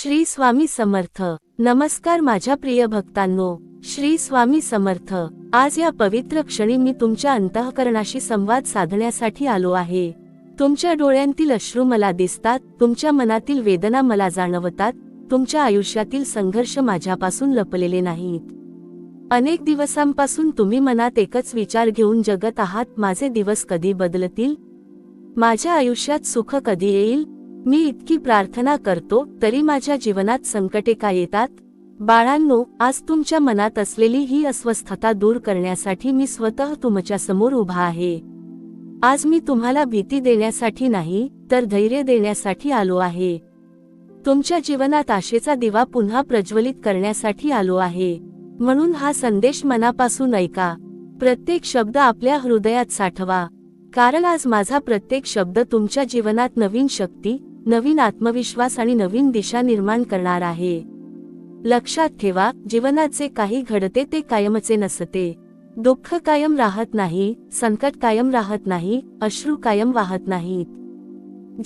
श्री स्वामी समर्थ. नमस्कार माझ्या प्रिय भक्तांनो. श्री स्वामी समर्थ. आज या पवित्र क्षणी मी तुमच्या अंतःकरणाशी संवाद साधण्यासाठी आलो आहे. तुमच्या डोळ्यांतील अश्रू मला दिसतात, तुमच्या मनातील वेदना मला जाणवतात, तुमच्या आयुष्यातील संघर्ष माझ्यापासून लपलेले नाहीत. अनेक दिवसांपासून तुम्ही मनात एकच विचार घेऊन जगत आहात, माझे दिवस कधी बदलतील, माझ्या आयुष्यात सुख कधी येईल. मी इतकी प्रार्थना करतो तरी माझ्या जीवनात संकटे का येतात. बाळांनो, आज तुमच्या मनात असलेली ही अस्वस्थता दूर करण्यासाठी मी स्वतः तुमच्या समोर उभा आहे. आज मी तुम्हाला भीती देण्यासाठी नाही तर धैर्य देण्यासाठी आलो आहे. तुमच्या जीवनात आशेचा दिवा पुन्हा प्रज्वलित करण्यासाठी आलो आहे. म्हणून हा संदेश मनापासून ऐका. प्रत्येक शब्द आपल्या हृदयात साठवा, कारण आज माझा प्रत्येक शब्द तुमच्या जीवनात नवीन शक्ती, नवीन आत्मविश्वास आणि नवीन दिशा निर्माण करणार आहे. लक्षात ठेवा, जीवनात जे काही घडते ते कायमचे नसते. दुःख कायम राहत नाही, संकट कायम राहत नाही, अश्रू कायम वाहत नाहीत.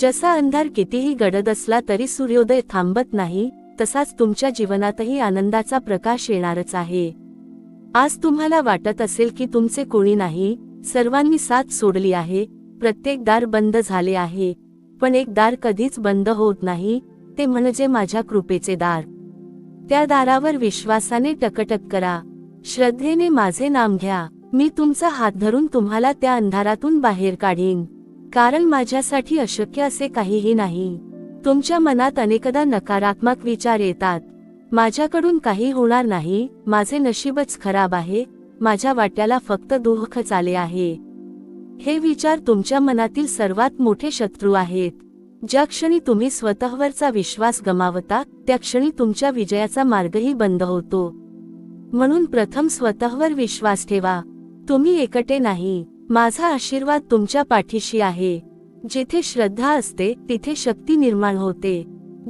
जसा अंधार कितीही गडद असला तरी सूर्योदय थांबत नाही, तसाच तुमच्या जीवनातही आनंदाचा प्रकाश येणारच आहे. आज तुम्हाला वाटत असेल की तुमचे कोणी नाही, सर्वांनी साथ सोडली आहे, प्रत्येक दार बंद झाले आहे. पण एक दार कधीच बंद होत नाही, ते म्हणजे माझ्या कृपेचे दार. त्या दारावर विश्वासाने टकटक करा, श्रद्धेने माझे नाम घ्या. मी तुमचा हात धरून तुम्हाला त्या अंधारातून बाहेर काढीन, कारण माझ्यासाठी अशक्य असे काहीही नाही. तुमच्या मनात अनेकदा नकारात्मक विचार येतात. माझ्याकडून काही होणार नाही, माझे नशीबच खराब आहे, माझ्या वाट्याला फक्त दुःखच आले आहे. हे विचार तुमच्या मनातील सर्वात मोठे शत्रू आहेत. ज्या क्षणी तुम्ही स्वतःवरचा विश्वास गमावता, त्या क्षणी तुमच्या विजयाचा मार्गही बंद होतो. म्हणून प्रथम स्वतःवर विश्वास ठेवा. तुम्ही एकटे नाही, माझा आशीर्वाद तुमच्या पाठीशी आहे. जिथे श्रद्धा असते तिथे शक्ती निर्माण होते,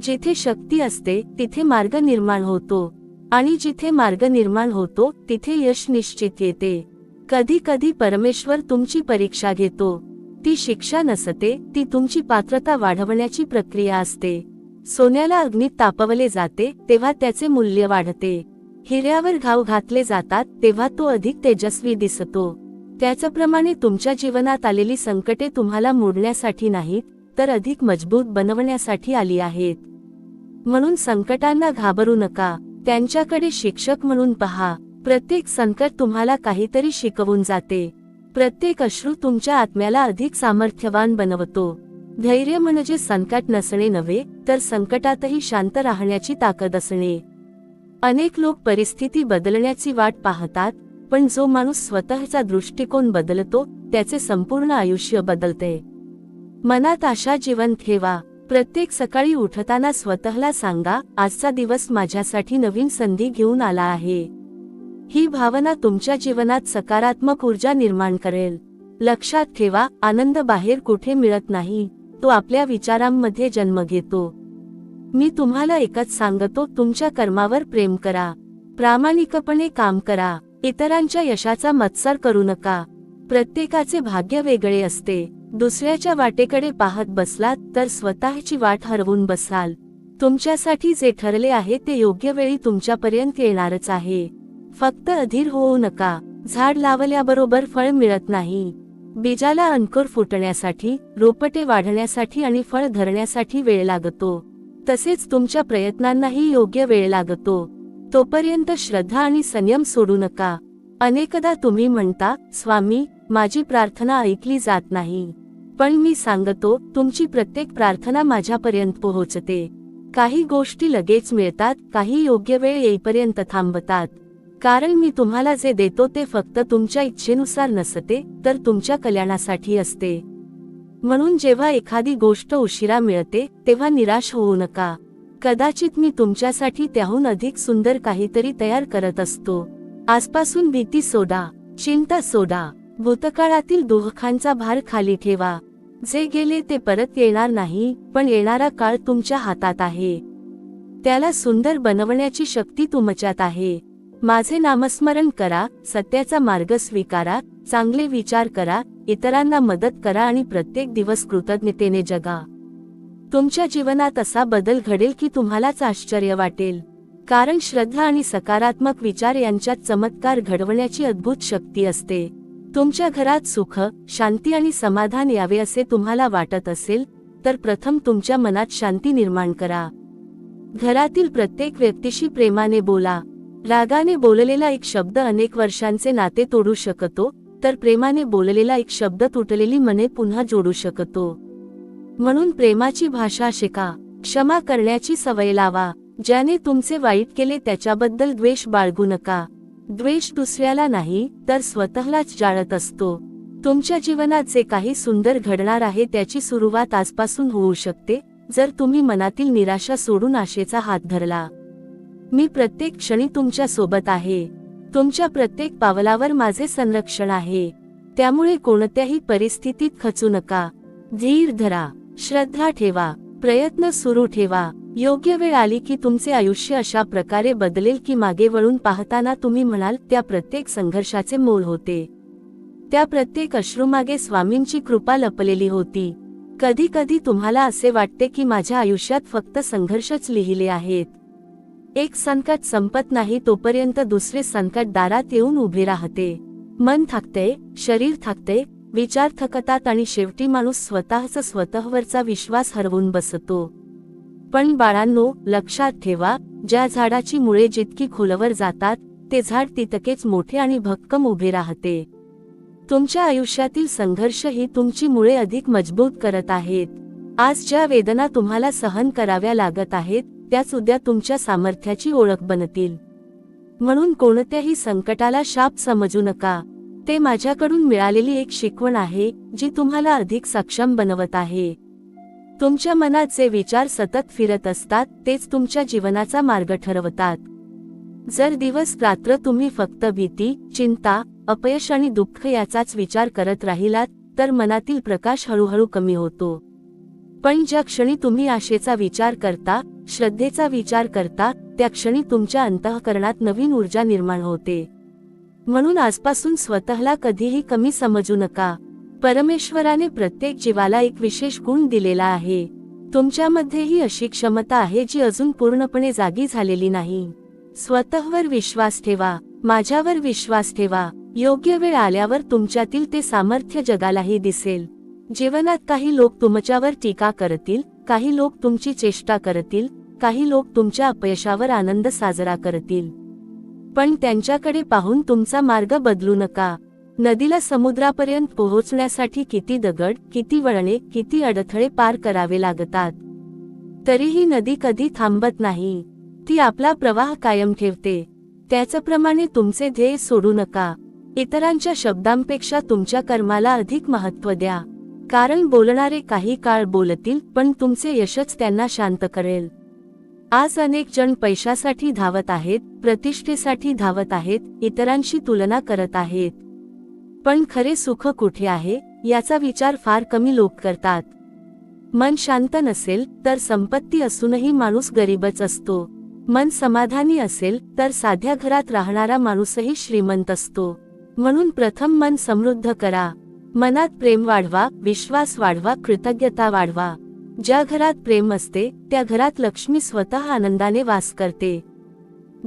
जिथे शक्ती असते तिथे मार्ग निर्माण होतो, आणि जिथे मार्ग निर्माण होतो तिथे यश निश्चित येते. कधी कधी परमेश्वर तुमची परीक्षा घेतो. ती शिक्षा नसते, ती तुमची पात्रता वाढवण्याची प्रक्रिया असते. सोन्याला अग्नीत तापवले जाते तेव्हा त्याचे मूल्य वाढते. हिऱ्यावर घाव घातले जातात तेव्हा तो अधिक तेजस्वी दिसतो. त्याचप्रमाणे तुमच्या जीवनात आलेली संकटे तुम्हाला मोडण्यासाठी नाहीत, तर अधिक मजबूत बनवण्यासाठी आली आहेत. म्हणून संकटांना घाबरू नका, त्यांच्याकडे शिक्षक म्हणून पहा. प्रत्येक संकट तुम्हाला काहीतरी शिकवून जाते. प्रत्येक अश्रू तुमच्या आत्म्याला अधिक सामर्थ्यवान बनवतो. धैर्य म्हणजे संकट नसणे नव्हे, तर संकटातही शांत राहण्याची ताकद असणे. अनेक लोक परिस्थिती बदलण्याची वाट पाहतात, पण जो माणूस स्वतःचा दृष्टिकोन बदलतो त्याचे संपूर्ण आयुष्य बदलते. मनात आशा जिवंत ठेवा. प्रत्येक सकाळी उठताना स्वतःला सांगा, आजचा दिवस माझ्यासाठी नवीन संधी घेऊन आला आहे. ही भावना तुमच्या जीवनात सकारात्मक ऊर्जा निर्माण करेल. लक्षात ठेवा, आनंद बाहेर कुठे मिळत नाही, तो आपल्या विचारांमध्ये जन्म घेतो. मी तुम्हाला एकच सांगतो, तुमच्या कर्मावर प्रेम करा, प्रामाणिकपणे काम करा, इतरांच्या यशाचा मत्सर करू नका. प्रत्येकाचे भाग्य वेगळे असते. दुसऱ्याच्या वाटेकडे पाहत बसलात तर स्वतःची वाट हरवून बसाल. तुमच्यासाठी जे ठरले आहे ते योग्य वेळी तुमच्यापर्यंत येणारच आहे. फक्त अधीर होऊ नका. झाड लावल्याबरोबर फळ मिळत नाही. बीजाला अंकुर फुटण्यासाठी, रोपटे वाढण्यासाठी आणि फळ धरण्यासाठी वेळ लागतो. तसेच तुमच्या प्रयत्नांनाही योग्य वेळ लागतो. तोपर्यंत श्रद्धा आणि संयम सोडू नका. अनेकदा तुम्ही म्हणता, स्वामी, माझी प्रार्थना ऐकली जात नाही. पण मी सांगतो, तुमची प्रत्येक प्रार्थना माझ्यापर्यंत पोहोचते. काही गोष्टी लगेच मिळतात, काही योग्य वेळ येईपर्यंत थांबतात. कारण मी तुम्हाला जे देतो ते फक्त तुमच्या इच्छेनुसार नसते, तर तुमच्या कल्याणासाठी असते. म्हणून जेव्हा एखादी गोष्ट उशिरा मिळते तेव्हा निराश होऊ नका. कदाचित मी तुमच्यासाठी त्याहून अधिक सुंदर काहीतरी तयार करत असतो. आजपासून भीती सोडा, चिंता सोडा, भूतकाळातील दुःखांचा भार खाली ठेवा. जे गेले ते परत येणार नाही, पण येणारा काळ तुमच्या हातात आहे. त्याला सुंदर बनवण्याची शक्ती तुमच्यात आहे. माझे नामस्मरण करा, सत्याचा मार्ग स्वीकारा, चांगले विचार करा, इतरांना मदत करा आणि प्रत्येक दिवस कृतज्ञतेने जगा. तुमच्या जीवनात असा बदल घडेल की तुम्हालाच आश्चर्य वाटेल, कारण श्रद्धा आणि सकारात्मक विचार यांच्यात चमत्कार घडवण्याची अद्भुत शक्ती असते. तुमच्या घरात सुख, शांती आणि समाधान यावे असे तुम्हाला वाटत असेल तर प्रथम तुमच्या मनात शांती निर्माण करा. घरातील प्रत्येक व्यक्तीशी प्रेमाने बोला. रागाने बोललेला एक शब्द अनेक वर्षांचे नाते तोडू शकतो, तर प्रेमाने बोललेला एक शब्द तुटलेली मने पुन्हा जोडू शकतो. म्हणून प्रेमाची भाषा शिका. क्षमा करण्याची सवय लावा. ज्याने तुमचे वाईट केले त्याच्याबद्दल द्वेष बाळगू नका. द्वेष दुसऱ्याला नाही तर स्वतःलाच जाळत असतो. तुमच्या जीवनात जे काही सुंदर घडणार आहे त्याची सुरुवात आजपासून होऊ शकते, जर तुम्ही मनातील निराशा सोडून आशेचा हात धरला. मी प्रत्येक क्षणी तुमच्या सोबत आहे. तुमच्या प्रत्येक पावलावर माझे संरक्षण आहे. त्यामुळे कोणत्याही परिस्थितीत खचू नका. धीर धरा, श्रद्धा ठेवा, प्रयत्न सुरू ठेवा. योग्य वेळ आली की तुमचे आयुष्य अशा प्रकारे बदलेल की मागे वळून पाहताना तुम्ही म्हणाल, त्या प्रत्येक संघर्षाचे मोल होते. त्या प्रत्येक अश्रूमागे स्वामींची कृपा लपलेली होती. कधी कधी तुम्हाला असे वाटते की माझ्या आयुष्यात फक्त संघर्षच लिहिले आहेत. एक संकट संपत नाही तोपर्यंत दुसरे संकट दारात येऊन उभे राहते. मन थकते, शरीर थकते, विचार थकतात आणि शेवटी माणूस स्वतःवरचा विश्वास हरवून बसतो. पण बाळांनो, लक्षात ठेवा, ज्या झाडाची मुळे जितकी खोलवर जातात ते झाड तितकेच मोठे आणि भक्कम उभे राहते. तुमच्या आयुष्यातील संघर्ष ही तुमची मुळे अधिक मजबूत करत आहेत. आज ज्या वेदना तुम्हाला सहन कराव्या लागत आहेत त्याच उद्या तुमच्या सामर्थ्याची ओळख बनतील. म्हणून कोणत्याही संकटाला शाप समजू नका. ते माझ्याकडून मिळालेली एक शिकवण आहे जी तुम्हाला अधिक सक्षम बनवत आहे. तुमच्या मनात जे विचार सतत फिरत असतात तेच तुमच्या जीवनाचा मार्ग ठरवतात. जर दिवस रात्र तुम्ही फक्त भीती, चिंता, अपयश आणि दुःख याचाच विचार करत राहिलात तर मनातील प्रकाश हळूहळू कमी होतो. पण ज्या क्षणी तुम्ही आशेचा विचार करता, श्रद्धेचा विचार करता, त्या क्षणी तुमच्या अंतःकरणात नवीन ऊर्जा निर्माण होते. म्हणून आजपासून स्वतःला कधीही कमी समजू नका. परमेश्वराने प्रत्येक जीवाला एक विशेष गुण दिलेला आहे. तुमच्यामध्येही अशी क्षमता आहे जी अजून पूर्णपणे जागी झालेली नाही. स्वतःवर विश्वास ठेवा. माझ्यावर विश्वास ठेवा. योग्य वेळ आल्यावर तुमच्यातील ते सामर्थ्य जगालाही दिसेल. जीवनात काही लोक तुमच्यावर टीका करतील, काही लोक तुमची चेष्टा करतील, काही लोक तुमच्या अपयशावर आनंद साजरा करतील. पण त्यांच्याकडे पाहून तुमचा मार्ग बदलू नका. नदीला समुद्रापर्यंत पोहोचण्यासाठी किती दगड, किती वळणे, किती अडथळे पार करावे लागतात. तरीही नदी कधी थांबत नाही. ती आपला प्रवाह कायम ठेवते. त्याचप्रमाणे तुमचे ध्येय सोडू नका. इतरांच्या शब्दांपेक्षा तुमच्या कर्माला अधिक महत्त्व द्या. कारण बोलणारे काही काळ बोलतील पण तुमचे यशच त्यांना शांत करेल. आज अनेक जण पैशासाठी धावत आहेत, प्रतिष्ठेसाठी धावत आहेत, इतरांशी तुलना करत आहेत. पण खरे सुख कुठे आहे याचा विचार फार कमी लोक करतात. मन शांत नसेल तर संपत्ती असूनही माणूस गरीबच असतो. मन समाधानी असेल तर साध्या घरात राहणारा माणूसही श्रीमंत असतो. म्हणून प्रथम मन समृद्ध करा. मनात प्रेम वाढवा, विश्वास वाढवा, कृतज्ञता वाढवा. ज्या घरात प्रेम असते त्या घरात लक्ष्मी स्वतः आनंदाने वास करते.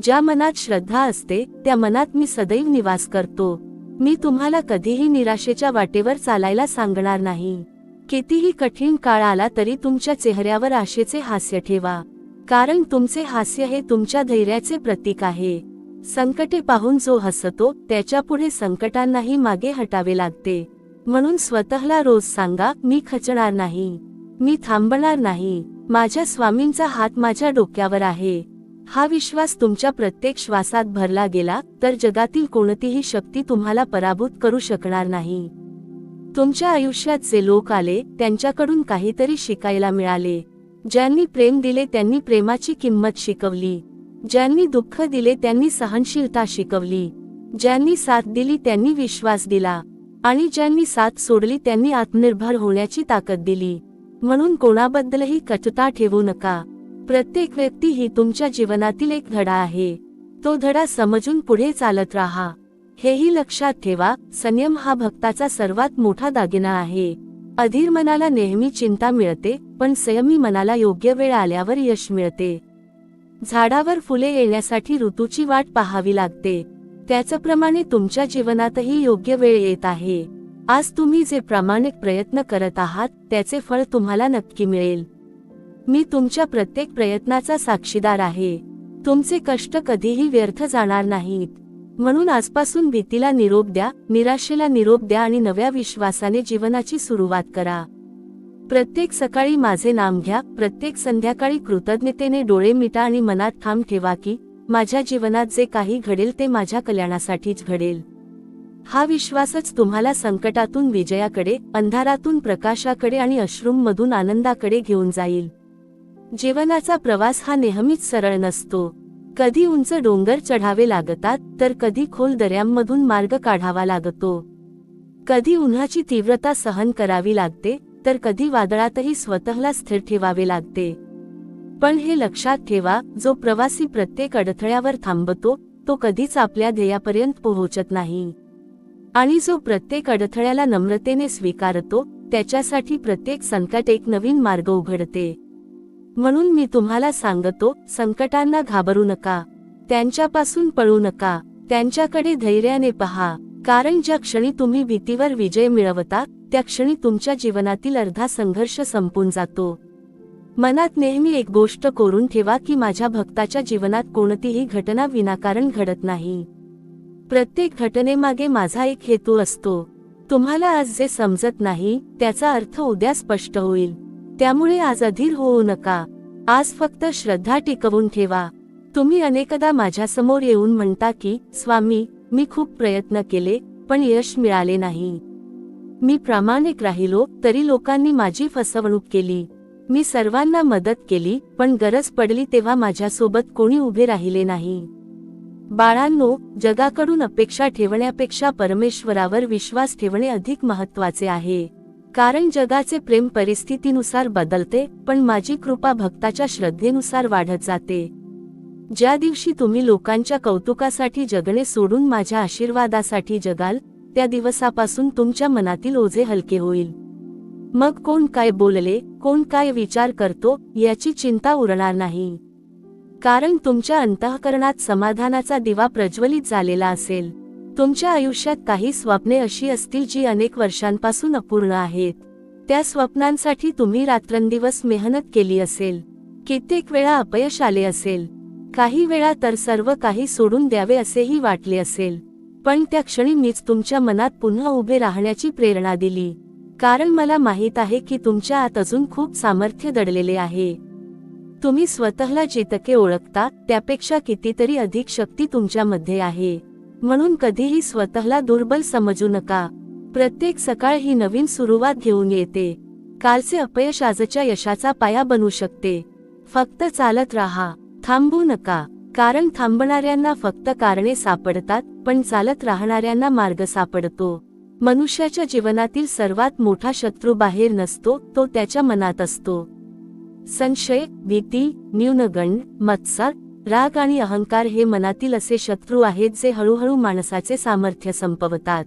ज्या मनात श्रद्धा असते त्या मनात मी सदैव निवास करतो. मी तुम्हाला कधीही निराशेच्या वाटेवर चालायला सांगणार नाही. कितीही कठीण काळ आला तरी तुमच्या चेहऱ्यावर आशेचे हास्य ठेवा. कारण तुमचे हास्य हे तुमच्या धैर्याचे प्रतीक आहे. संकटे पाहून जो हसतो त्याच्यापुढे संकटांनाही मागे हटावे लागते. म्हणून स्वतःला रोज सांगा, मी खचणार नाही, मी थांबणार नाही, माझ्या स्वामींचा हात माझ्या डोक्यावर आहे. हा विश्वास तुमच्या प्रत्येक श्वासात भरला गेला तर जगातील कोणतीही शक्ती तुम्हाला पराभूत करू शकणार नाही. तुमच्या आयुष्यात जे लोक आले त्यांच्याकडून काहीतरी शिकायला मिळाले. ज्यांनी प्रेम दिले त्यांनी प्रेमाची किंमत शिकवली. ज्यांनी दुःख दिले त्यांनी सहनशीलता शिकवली. ज्यांनी साथ दिली त्यांनी विश्वास दिला. आणि ज्यांनी साथ सोडली त्यांनी आत्मनिर्भर होण्याची ताकद दिली. म्हणून कोणाबद्दलही कटुता ठेवू नका. प्रत्येक व्यक्ती ही तुमच्या जीवनातील एक धडा आहे. तो धडा समजून पुढे चालत राहा. हेही लक्षात ठेवा, संयम हा भक्ताचा सर्वात मोठा दागिना आहे. अधीर मनाला नेहमी चिंता मिळते पण संयमी मनाला योग्य वेळ आल्यावर यश मिळते. झाडावर फुले येण्यासाठी ऋतूची वाट पाहावी लागते. त्याचप्रमाणे तुमच्या जीवनातही योग्य वेळ येत आहे. आज तुम्ही जे प्रामाणिक प्रयत्न करत आहात त्याचे फळ तुम्हाला नक्की मिळेल. मी तुमच्या प्रत्येक प्रयत्नाचा साक्षीदार आहे. तुमचे कष्ट कधीही व्यर्थ जाणार नाहीत. म्हणून आजपासून भीतीला निरोप द्या, निराशेला निरोप द्या आणि नव्या विश्वासाने जीवनाची सुरुवात करा. प्रत्येक सकाळी माझे नाम घ्या, प्रत्येक संध्याकाळी कृतज्ञतेने डोळे मिटा आणि मनात ठाम ठेवा की माझ्या जीवनात जे काही घडेल ते माझ्या कल्याणासाठीच घडेल. हा विश्वासच तुम्हाला संकटातून विजयाकडे, अंधारातून प्रकाशाकडे आणि अश्रूंमधून आनंदाकडे घेऊन जाईल. जीवनाचा प्रवास हा नेहमीच सरळ नसतो. कधी उंच डोंगर चढावे लागतात, तर कधी खोल दऱ्यांमधून मार्ग काढावा लागतो. कधी उन्हाची तीव्रता सहन करावी लागते, तर कधी वादळातही स्वतःला स्थिर ठेवावे लागते. पण हे लक्षात ठेवा, जो प्रवासी प्रत्येक अडथळ्यावर थांबतो तो कधीच आपल्या ध्येयापर्यंत पोहोचत नाही. आणि जो प्रत्येक अडथळ्याला नम्रतेने स्वीकारतो त्याच्यासाठी प्रत्येक संकट एक नवीन मार्ग उघडते. म्हणून मी तुम्हाला सांगतो, संकटांना घाबरू नका, त्यांच्यापासून पळू नका, त्यांच्याकडे धैर्याने पहा. कारण ज्या क्षणी तुम्ही भीतीवर विजय मिळवता त्या क्षणी तुमच्या जीवनातील अर्धा संघर्ष संपून जातो. मनात नेहमी एक गोष्ट कोरून ठेवा की माझ्या भक्ताच्या जीवनात कोणतीही घटना विनाकारण घडत नाही. प्रत्येक घटनेमागे माझा एक हेतू असतो. तुम्हाला आज जे समजत नाही त्याचा अर्थ उद्या स्पष्ट होईल. त्यामुळे आज अधीर होऊ नका. आज फक्त श्रद्धा टिकवून ठेवा. तुम्ही अनेकदा माझ्यासमोर येऊन म्हणता की स्वामी, मी खूप प्रयत्न केले पण यश मिळाले नाही. मी प्रामाणिक राहिलो तरी लोकांनी माझी फसवणूक केली. मी सर्वांना मदत केली पण गरज पडली तेव्हा माझ्यासोबत कोणी उभे राहिले नाही. बाळांनो, जगाकडून अपेक्षा ठेवण्यापेक्षा परमेश्वरावर विश्वास ठेवणे अधिक महत्त्वाचे आहे. कारण जगाचे प्रेम परिस्थितीनुसार बदलते, पण माझी कृपा भक्ताच्या श्रद्धेनुसार वाढत जाते. ज्या दिवशी तुम्ही लोकांच्या कौतुकासाठी जगणे सोडून माझ्या आशीर्वादासाठी जगाल, त्या दिवसापासून तुमच्या मनातील ओझे हलके होईल. मग कोण काय बोलले, कोण काय विचार करतो याची चिंता उरणार नाही. कारण तुमच्या अंतःकरणात समाधानाचा दिवा प्रज्वलित झालेला असेल. तुमच्या आयुष्यात काही स्वप्ने अशी असतील जी अनेक वर्षांपासून अपूर्ण आहेत. त्या स्वप्नांसाठी तुम्ही रात्रंदिवस मेहनत केली असेल. कित्येक वेळा अपयश आले असेल. काही वेळा तर सर्व काही सोडून द्यावे असेही वाटले असेल. पण त्या क्षणी मीच तुमच्या मनात पुन्हा उभे राहण्याची प्रेरणा दिली. कारण मला माहीत आहे की तुमच्या आत अजून खूप सामर्थ्य दडलेले आहे. तुम्ही स्वतःला जितके ओळखता त्यापेक्षा कितीतरी अधिक शक्ती तुमच्यामध्ये आहे. म्हणून कधीही स्वतःला दुर्बल समजू नका. प्रत्येक सकाळ ही नवीन सुरुवात घेऊन येते. कालचे अपयश आजच्या यशाचा पाया बनू शकते. फक्त चालत राहा, थांबू नका. कारण थांबणाऱ्यांना फक्त कारणे सापडतात, पण चालत राहणाऱ्यांना मार्ग सापडतो. मनुष्याच्या जीवनातील सर्वात मोठा शत्रू बाहेर नसतो, तो त्याच्या मनात असतो. संशय, भीती, न्यूनगंड, मत्सर, राग आणि अहंकार हे मनातील असे शत्रू आहेत जे हळूहळू माणसाचे सामर्थ्य संपवतात.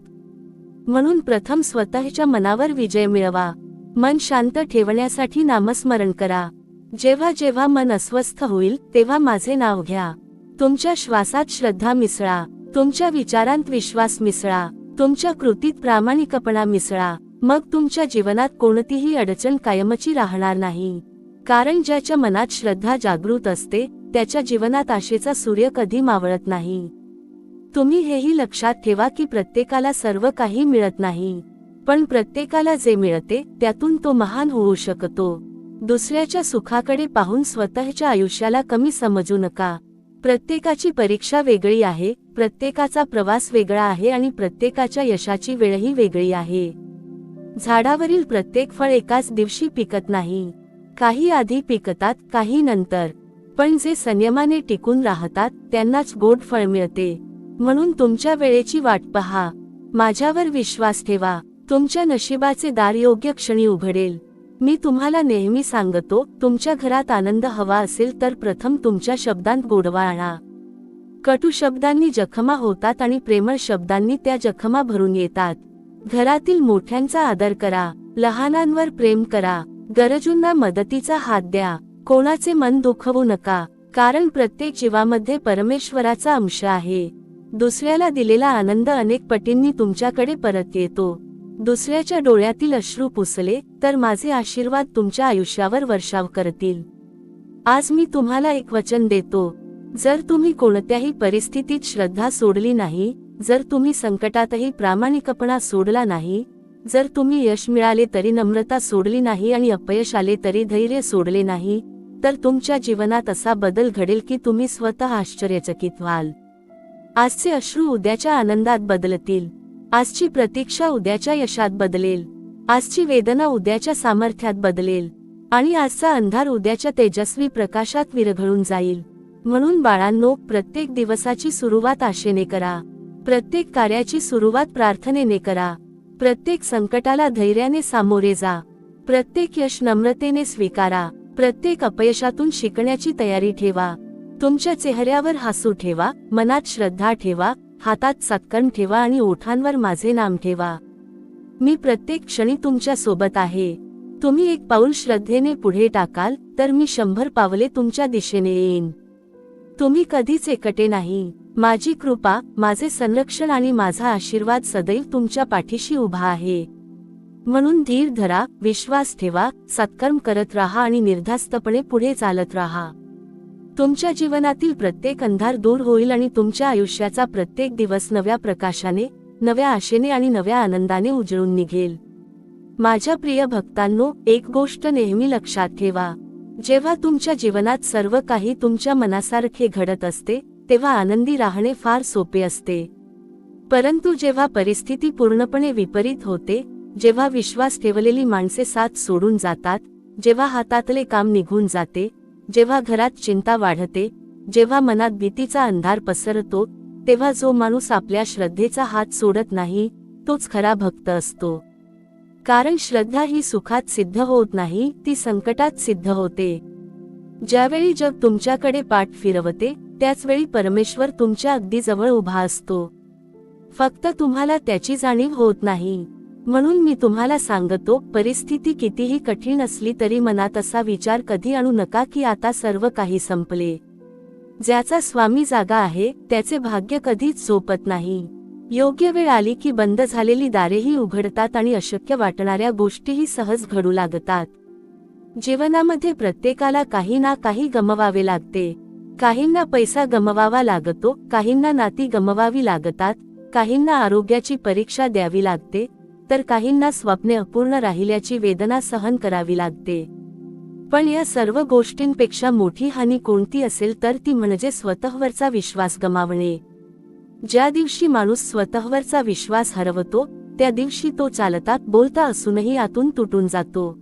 म्हणून प्रथम स्वतःच्या मनावर विजय मिळवा. मन शांत ठेवण्यासाठी नामस्मरण करा. जेव्हा जेव्हा मन अस्वस्थ होईल तेव्हा माझे नाव घ्या. तुमच्या श्वासात श्रद्धा मिसळा, तुमच्या विचारांत विश्वास मिसळा, तुमच्या कृतीत प्रामाणिकपणा मिसळा. मग तुमच्या जीवनात कोणतीही अडचण कायमची राहणार नाही. कारण ज्याच्या मनात श्रद्धा जागृत असते त्याच्या जीवनात आशेचा सूर्य कधी मावळत नाही. तुम्ही हेही लक्षात ठेवा की प्रत्येकाला सर्व काही मिळत नाही, पण प्रत्येकाला जे मिळते त्यातून तो महान होऊ शकतो. दुसऱ्याच्या सुखाकडे पाहून स्वतःच्या आयुष्याला कमी समजू नका. प्रत्येकाची परीक्षा वेगळी आहे, प्रत्येकाचा प्रवास वेगळा आहे आणि प्रत्येकाच्या यशाची वेळही वेगळी आहे. झाडावरील प्रत्येक फळ एकाच दिवशी पिकत नाही. काही आधी पिकतात, काही नंतर. पण जे संयमाने टिकून राहतात त्यांनाच गोड फळ मिळते. म्हणून तुमच्या वेळेची वाट पहा. माझ्यावर विश्वास ठेवा. तुमच्या नशिबाचे दार योग्य क्षणी उघडेल. मी तुम्हाला नेहमी सांगतो, तुमच्या घरात आनंद हवा असेल तर प्रथम तुमच्या शब्दांत गोडवा आणा. कटू शब्दांनी जखमा होतात आणि प्रेमळ शब्दांनी त्या जखमा भरून येतात. घरातील मोठ्यांचा आदर करा, लहानांवर प्रेम करा, गरजूंना मदतीचा हात द्या. कोणाचे मन दुखवू नका, कारण प्रत्येक जीवामध्ये परमेश्वराचा अंश आहे. दुसऱ्याला दिलेला आनंद अनेक पटींनी तुमच्याकडे परत येतो. दुसऱ्याच्या डोळ्यातील अश्रू पुसले तर माझे आशीर्वाद तुमच्या आयुष्यावर वर्षाव करतील. आज मी तुम्हाला एक वचन देतो. जर तुम्ही कोणत्याही परिस्थितीत श्रद्धा सोडली नाही, जर तुम्ही संकटातही प्रामाणिकपणा सोडला नाही, जर तुम्ही यश मिळाले तरी नम्रता सोडली नाही आणि अपयश आले तरी धैर्य सोडले नाही, तर तुमच्या जीवनात असा बदल घडेल की तुम्ही स्वतः आश्चर्यचकित व्हाल. आजचे अश्रू उद्याच्या आनंदात बदलतील. आजची प्रतीक्षा उद्याच्या यशात बदलेल. आजची वेदना उद्याच्या सामर्थ्यात बदलेल आणि आजचा अंधार उद्याच्या तेजस्वी प्रकाशात विरघळून जाईल. म्हणून बाळांनो, प्रत्येक दिवसाची सुरुवात आशेने करा. प्रत्येक कार्याची सुरुवात प्रार्थनेने करा. प्रत्येक संकटाला धैर्याने सामोरे जा. प्रत्येक यश नम्रतेने स्वीकारा. प्रत्येक अपयशातून शिकण्याची तयारी ठेवा. तुमच्या चेहऱ्यावर हसू ठेवा, मनात श्रद्धा ठेवा, हातात सत्कर्म ठेवा आणि ओठांवर माझे नाम ठेवा. मी प्रत्येक क्षणी तुमच्या सोबत आहे. तुम्ही एक पाऊल श्रद्धेने पुढे टाकाल तर मी 100 पावले तुमच्या दिशेने येईन. तुम्ही कधीच एकटे नाही. माझी कृपा, माझे संरक्षण आणि माझा आशीर्वाद सदैव तुमच्या पाठीशी उभा आहे. म्हणून धीर धरा, विश्वास ठेवा, सत्कर्म करत राहा आणि निर्धास्तपणे पुढे चालत राहा. तुमच्या जीवनातील प्रत्येक अंधार दूर होईल आणि तुमच्या आयुष्याचा प्रत्येक दिवस नव्या प्रकाशाने, नव्या आशेने आणि नव्या आनंदाने उजळून निघेल. माझ्या प्रिय भक्तांनो, एक गोष्ट नेहमी लक्षात ठेवा. जेव्हा तुमच्या जीवनात सर्व काही तुमच्या मनासारखे घडत असते, तेव्हा आनंदी राहणे फार सोपे असते. परंतु जेव्हा परिस्थिती पूर्णपणे विपरीत होते, जेव्हा विश्वास ठेवलेली माणसे साथ सोडून जातात, जेव्हा हातातले काम निघून जाते, जेव्हा घरात चिंता वाढते, जेव्हा मनात भीतीचा अंधार पसरतो, तेव्हा जो माणूस आपल्या श्रद्धेचा हात सोडत नाही, तोच खरा भक्त असतो. कारण श्रद्धा ही सुखात सिद्ध होत नाही, ती संकटात सिद्ध होते. ज्यावेळी जग तुमच्याकडे पाठ फिरवते, त्याचवेळी परमेश्वर तुमच्या अगदी जवळ उभा असतो. फक्त तुम्हाला त्याची जाणीव होत नाही. म्हणून मी तुम्हाला सांगतो, परिस्थिती कितीही कठीण असली तरी मनात असा विचार कधी आणू नका की आता सर्व काही संपले. ज्याचा स्वामी जागा आहे, त्याचे भाग्य कधीच झोपत नाही. योग्य वेळ आली की बंद झालेली दारेही उघडतात आणि अशक्य वाटणाऱ्या गोष्टीही सहज घडू लागतात. जीवनामध्ये प्रत्येकाला काही ना काही गमवावे लागते. काहींना पैसा गमवावा लागतो, काहींना नाती गमवावी लागतात, काहींना आरोग्याची परीक्षा द्यावी लागते, तर काहींना स्वप्ने अपूर्ण राहिल्याची वेदना सहन करावी लागते. पण या सर्व गोष्टींपेक्षा मोठी हानी कोणती असेल तर ती म्हणजे स्वतःवरचा विश्वास गमावणे. ज्या दिवशी माणूस स्वतःवरचा विश्वास हरवतो, त्या दिवशी तो चालता बोलता असूनही आतून तुटून जातो.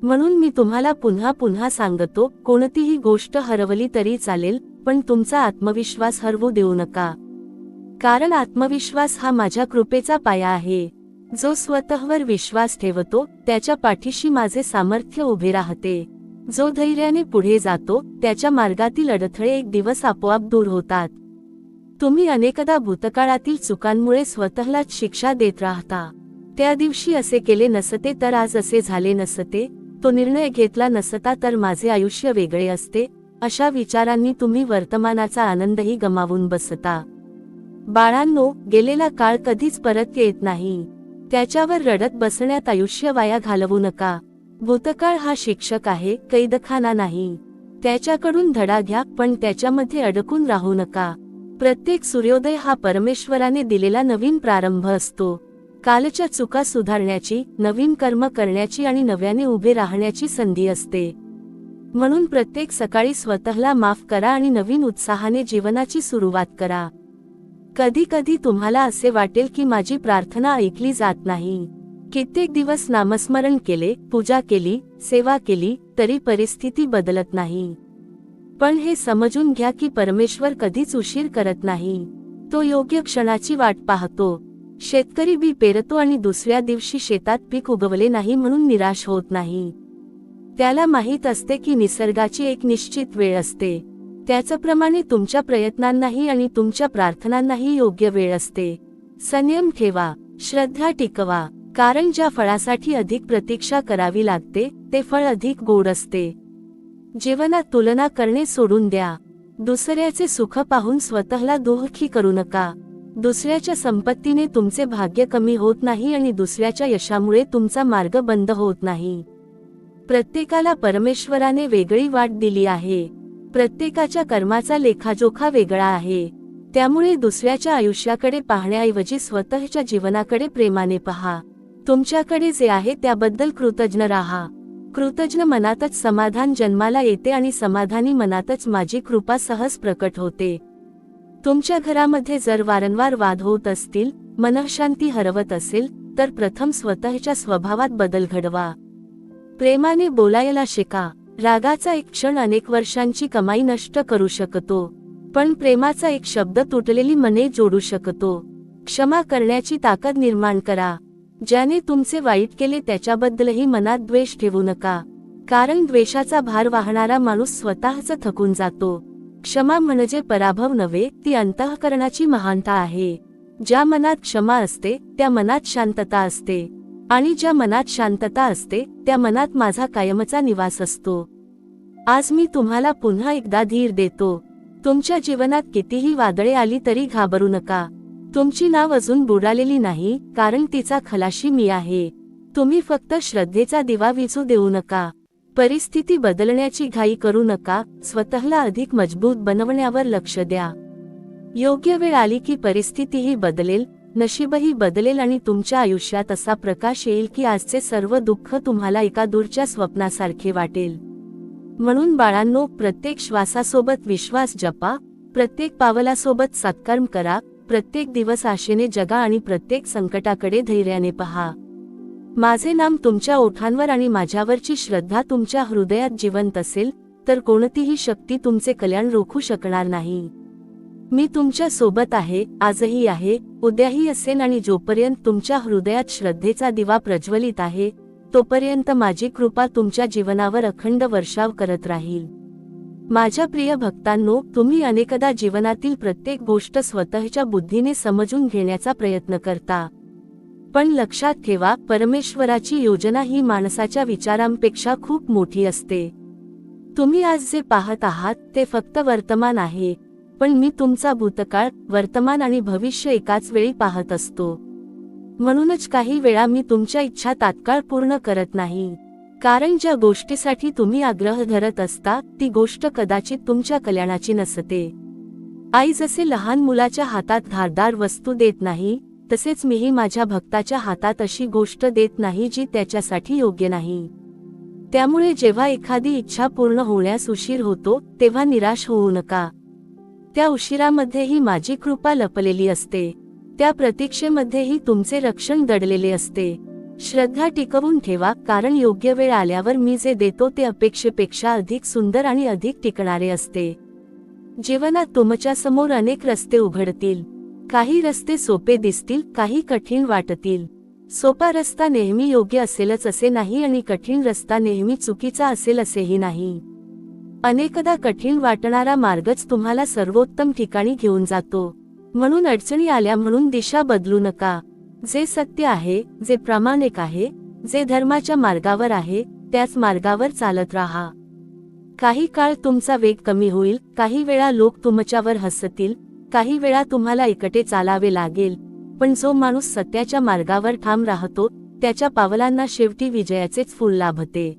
म्हणून मी तुम्हाला पुन्हा पुन्हा सांगतो, कोणतीही गोष्ट हरवली तरी चालेल, पण तुमचा आत्मविश्वास हरवू देऊ नका. कारण आत्मविश्वास हा माझ्या कृपेचा पाया आहे. जो स्वतःवर विश्वास ठेवतो, त्याच्या पाठीशी माझे सामर्थ्य उभे राहते. जो धैर्याने पुढे जातो, त्याच्या मार्गातील अडथळे एक दिवस आपोआप दूर होतात. तुम्ही अनेकदा भूतकाळातील चुकांमुळे स्वतःलाच शिक्षा देत राहता. त्या दिवशी असे केले नसते तर आज असे झाले नसते, तो निर्णय घेतला नसता तर माझे आयुष्य वेगळे असते, अशा विचारांनी तुम्ही वर्तमानाचा आनंदही गमावून बसता. बाळांनो, गेलेला काळ कधीच परत येत नाही. त्याच्यावर रडत बसण्यात आयुष्य वाया घालवू नका. भूतकाळ हा शिक्षक आहे, कैदखाना नाही. त्याच्याकडून धडा घ्या, पण त्याच्यामध्ये अडकून राहू नका. प्रत्येक सूर्योदय हा परमेश्वराने दिलेला नवीन प्रारंभ असतो. कालच्या चुका सुधारण्याची, नवीन कर्म करण्याची आणि नव्याने उभे राहण्याची संधी असते. म्हणून प्रत्येक सकाळी स्वतःला माफ करा आणि नवीन उत्साहाने जीवनाची सुरुवात करा. कधी कधी तुम्हाला असे वाटेल की माझी प्रार्थना ऐकली जात नाही. कित्येक दिवस नामस्मरण केले, पूजा केली, सेवा केली, तरी परिस्थिती बदलत नाही. पण हे समजून घ्या की परमेश्वर कधीच उशीर करत नाही. तो योग्य क्षणाची वाट पाहतो. शेतकरी बी पेरतो आणि दुसऱ्या दिवशी शेतात पीक उगवले नाही म्हणून निराश होत नाही. त्याला माहीत असते की निसर्गाची एक निश्चित वेळ असते. त्याचप्रमाणे तुमच्या प्रयत्नांनाही आणि तुमच्या प्रार्थनांनाही योग्य वेळ असते. संयम ठेवा, श्रद्धा टिकवा, कारण ज्या फळासाठी अधिक प्रतीक्षा करावी लागते ते फळ अधिक गोड असते. जीवनात तुलना करणे सोडून द्या. दुसऱ्याचे सुख पाहून स्वतःला दुःखी करू नका. दुसऱ्याच्या संपत्तीने तुमचे भाग्य कमी होत नाही आणि दुसऱ्याच्या यशामुळे तुमचा मार्ग बंद होत नाही. प्रत्येकाला परमेश्वराने वेगळी वाट दिली आहे. प्रत्येकाच्या कर्माचा लेखाजोखा वेगळा आहे. त्यामुळे दुसऱ्याच्या आयुष्याकडे पाहण्याऐवजी स्वतःच्या जीवनाकडे प्रेमाने पहा. तुमच्याकडे जे आहे त्याबद्दल कृतज्ञ राहा. कृतज्ञ मनातच समाधान जन्माला येते आणि समाधानी मनातच माझी कृपा सहज प्रकट होते. तुमच्या घरामध्ये जर वारंवार वाद होत असतील, मनःशांती हरवत असेल, तर प्रथम स्वतःच्या स्वभावात बदल घडवा. प्रेमाने बोलायला शिका. रागाचा एक क्षण अनेक वर्षांची कमाई नष्ट करू शकतो, पण प्रेमाचा एक शब्द तुटलेली मने जोडू शकतो. क्षमा करण्याची ताकद निर्माण करा. ज्याने तुमचे वाईट केले त्याच्याबद्दलही मनात द्वेष ठेवू नका, कारण द्वेषाचा भार वाहणारा माणूस स्वतःच थकून जातो. क्षमा म्हणजे पराभव नव्हे, ती अंतःकरणाची महानता आहे. ज्या मनात क्षमा असते त्या मनात शांतता असते, आणि ज्या मनात शांतता असते त्या मनात माझा कायमचा निवास असतो. आज मी तुम्हाला पुन्हा एकदा धीर देतो. तुमच्या जीवनात कितीही वादळे आली तरी घाबरू नका. तुमची नाव अजून बुडालेली नाही, कारण तिचा खलाशी मी आहे. तुम्ही फक्त श्रद्धेचा दिवा विझू देऊ नका. परिस्थिती बदलण्याची घाई करू नका. स्वतःला अधिक मजबूत बनवण्यावर लक्ष द्या. योग्य वेळ आली की परिस्थितीही बदलेल, नशीबही बदलेल आणि तुमच्या आयुष्यात असा प्रकाश येईल की आजचे सर्व दुःख तुम्हाला एका दूरच्या स्वप्नासारखे वाटेल. म्हणून बाळांनो, प्रत्येक श्वासासोबत विश्वास जपा, प्रत्येक पावलासोबत सत्कर्म करा, प्रत्येक दिवस आशेने जगा आणि प्रत्येक संकटाकडे धैर्याने पहा. माझे नाम तुमच्या ओठांवर आणि माझ्यावरची श्रद्धा तुमच्या हृदयात जिवंत असेल तर कोणतीही शक्ती तुमचे कल्याण रोखू शकणार नाही. मी तुमच्या सोबत आहे, आजही आहे, उद्याही असेल आणि जोपर्यंत तुमच्या हृदयात श्रद्धेचा दिवा प्रज्वलित आहे तोपर्यंत माझी कृपा तुमच्या जीवनावर अखंड वर्षाव करत राहील. माझ्या प्रिय भक्तांनो, तुम्ही अनेकदा जीवनातील प्रत्येक गोष्ट स्वतःच्या बुद्धीने समजून घेण्याचा प्रयत्न करता, पण लक्षात ठेवा, परमेश्वराची योजना ही माणसाच्या विचारांपेक्षा खूप मोठी असते. तुम्ही आज जे पाहत आहात ते फक्त वर्तमान आहे, पण मी तुमचा भूतकाळ, वर्तमान आणि भविष्य एकाच वेळी पाहत असतो. म्हणूनच काही वेळा मी तुमच्या इच्छा तात्काळ पूर्ण करत नाही, कारण ज्या गोष्टीसाठी तुम्ही आग्रह धरत असता ती गोष्ट कदाचित तुमच्या कल्याणाची नसते. आई जसे लहान मुलाच्या हातात धारदार वस्तू देत नाही, तसेच मीही माझ्या भक्ताच्या हातात अशी गोष्ट देत नाही जी त्याच्यासाठी योग्य नाही. त्यामुळे जेव्हा एखादी इच्छा पूर्ण होण्यास उशीर होतो तेव्हा निराश होऊ नका. त्या उशिरामध्येही माझी कृपा लपलेली असते. त्या प्रतीक्षेमध्येही तुमचे रक्षण दडलेले असते. श्रद्धा टिकवून ठेवा, कारण योग्य वेळ आल्यावर मी जे देतो ते अपेक्षेपेक्षा अधिक सुंदर आणि अधिक टिकणारे असते. जीवनात तुमच्या समोर अनेक रस्ते उघडतील. काही रस्ते सोपे दिसतील, काही कठीण वाटतील. सोपा रस्ता नेहमी योग्य असेलच असे नाही आणि कठीण रस्ता नेहमी चुकीचा असेल असेही नाही. अनेकदा कठीण वाटणारा मार्गच तुम्हाला सर्वोत्तम ठिकाणी घेऊन जातो. म्हणून अडचणी आल्या म्हणून दिशा बदलू नका. जे सत्य आहे, जे प्रामाणिक आहे, जे धर्माच्या मार्गावर आहे त्याच मार्गावर चालत राहा. काही काळ तुमचा वेग कमी होईल, काही वेळा लोक तुमच्यावर हसतील, काही वेळा तुम्हाला एकटे चालावे लागेल, पण जो माणूस सत्याच्या मार्गावर ठाम राहतो त्याच्या पावलांना शेवटी विजयाचेच फूल लाभते.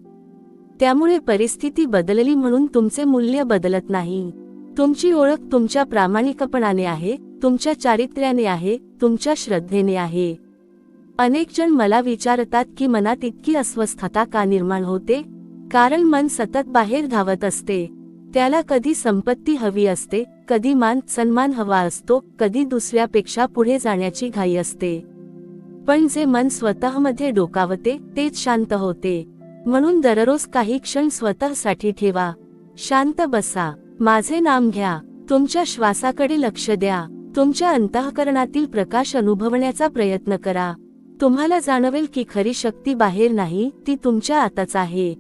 त्यामुळे परिस्थिती बदलली म्हणून तुमचे मूल्य बदलत नाही. तुमची ओळख तुमच्या प्रामाणिकपणाने आहे, तुमच्या चारित्र्याने आहे, तुमच्या श्रद्धेने आहे. अनेक जण मला विचारतात की मनात इतकी अस्वस्थता का निर्माण होते? कारण मन सतत बाहेर धावत असते. त्याला कधी संपत्ती हवी असते, कधी मान सन्मान हवा असतो, कधी दुसऱ्यापेक्षा पुढे जाण्याची घाई असते. पण जे मन स्वतःमध्ये डोकावते तेच शांत होते. म्हणून दररोज काही क्षण स्वतःसाठी ठेवा. शांत बसा, माझे नाम घ्या, तुमच्या श्वासाकडे लक्ष द्या, तुमच्या अंतःकरणातील प्रकाश अनुभवण्याचा प्रयत्न करा. तुम्हाला जाणवेल की खरी शक्ती बाहेर नाही, ती तुमच्या आतच आहे.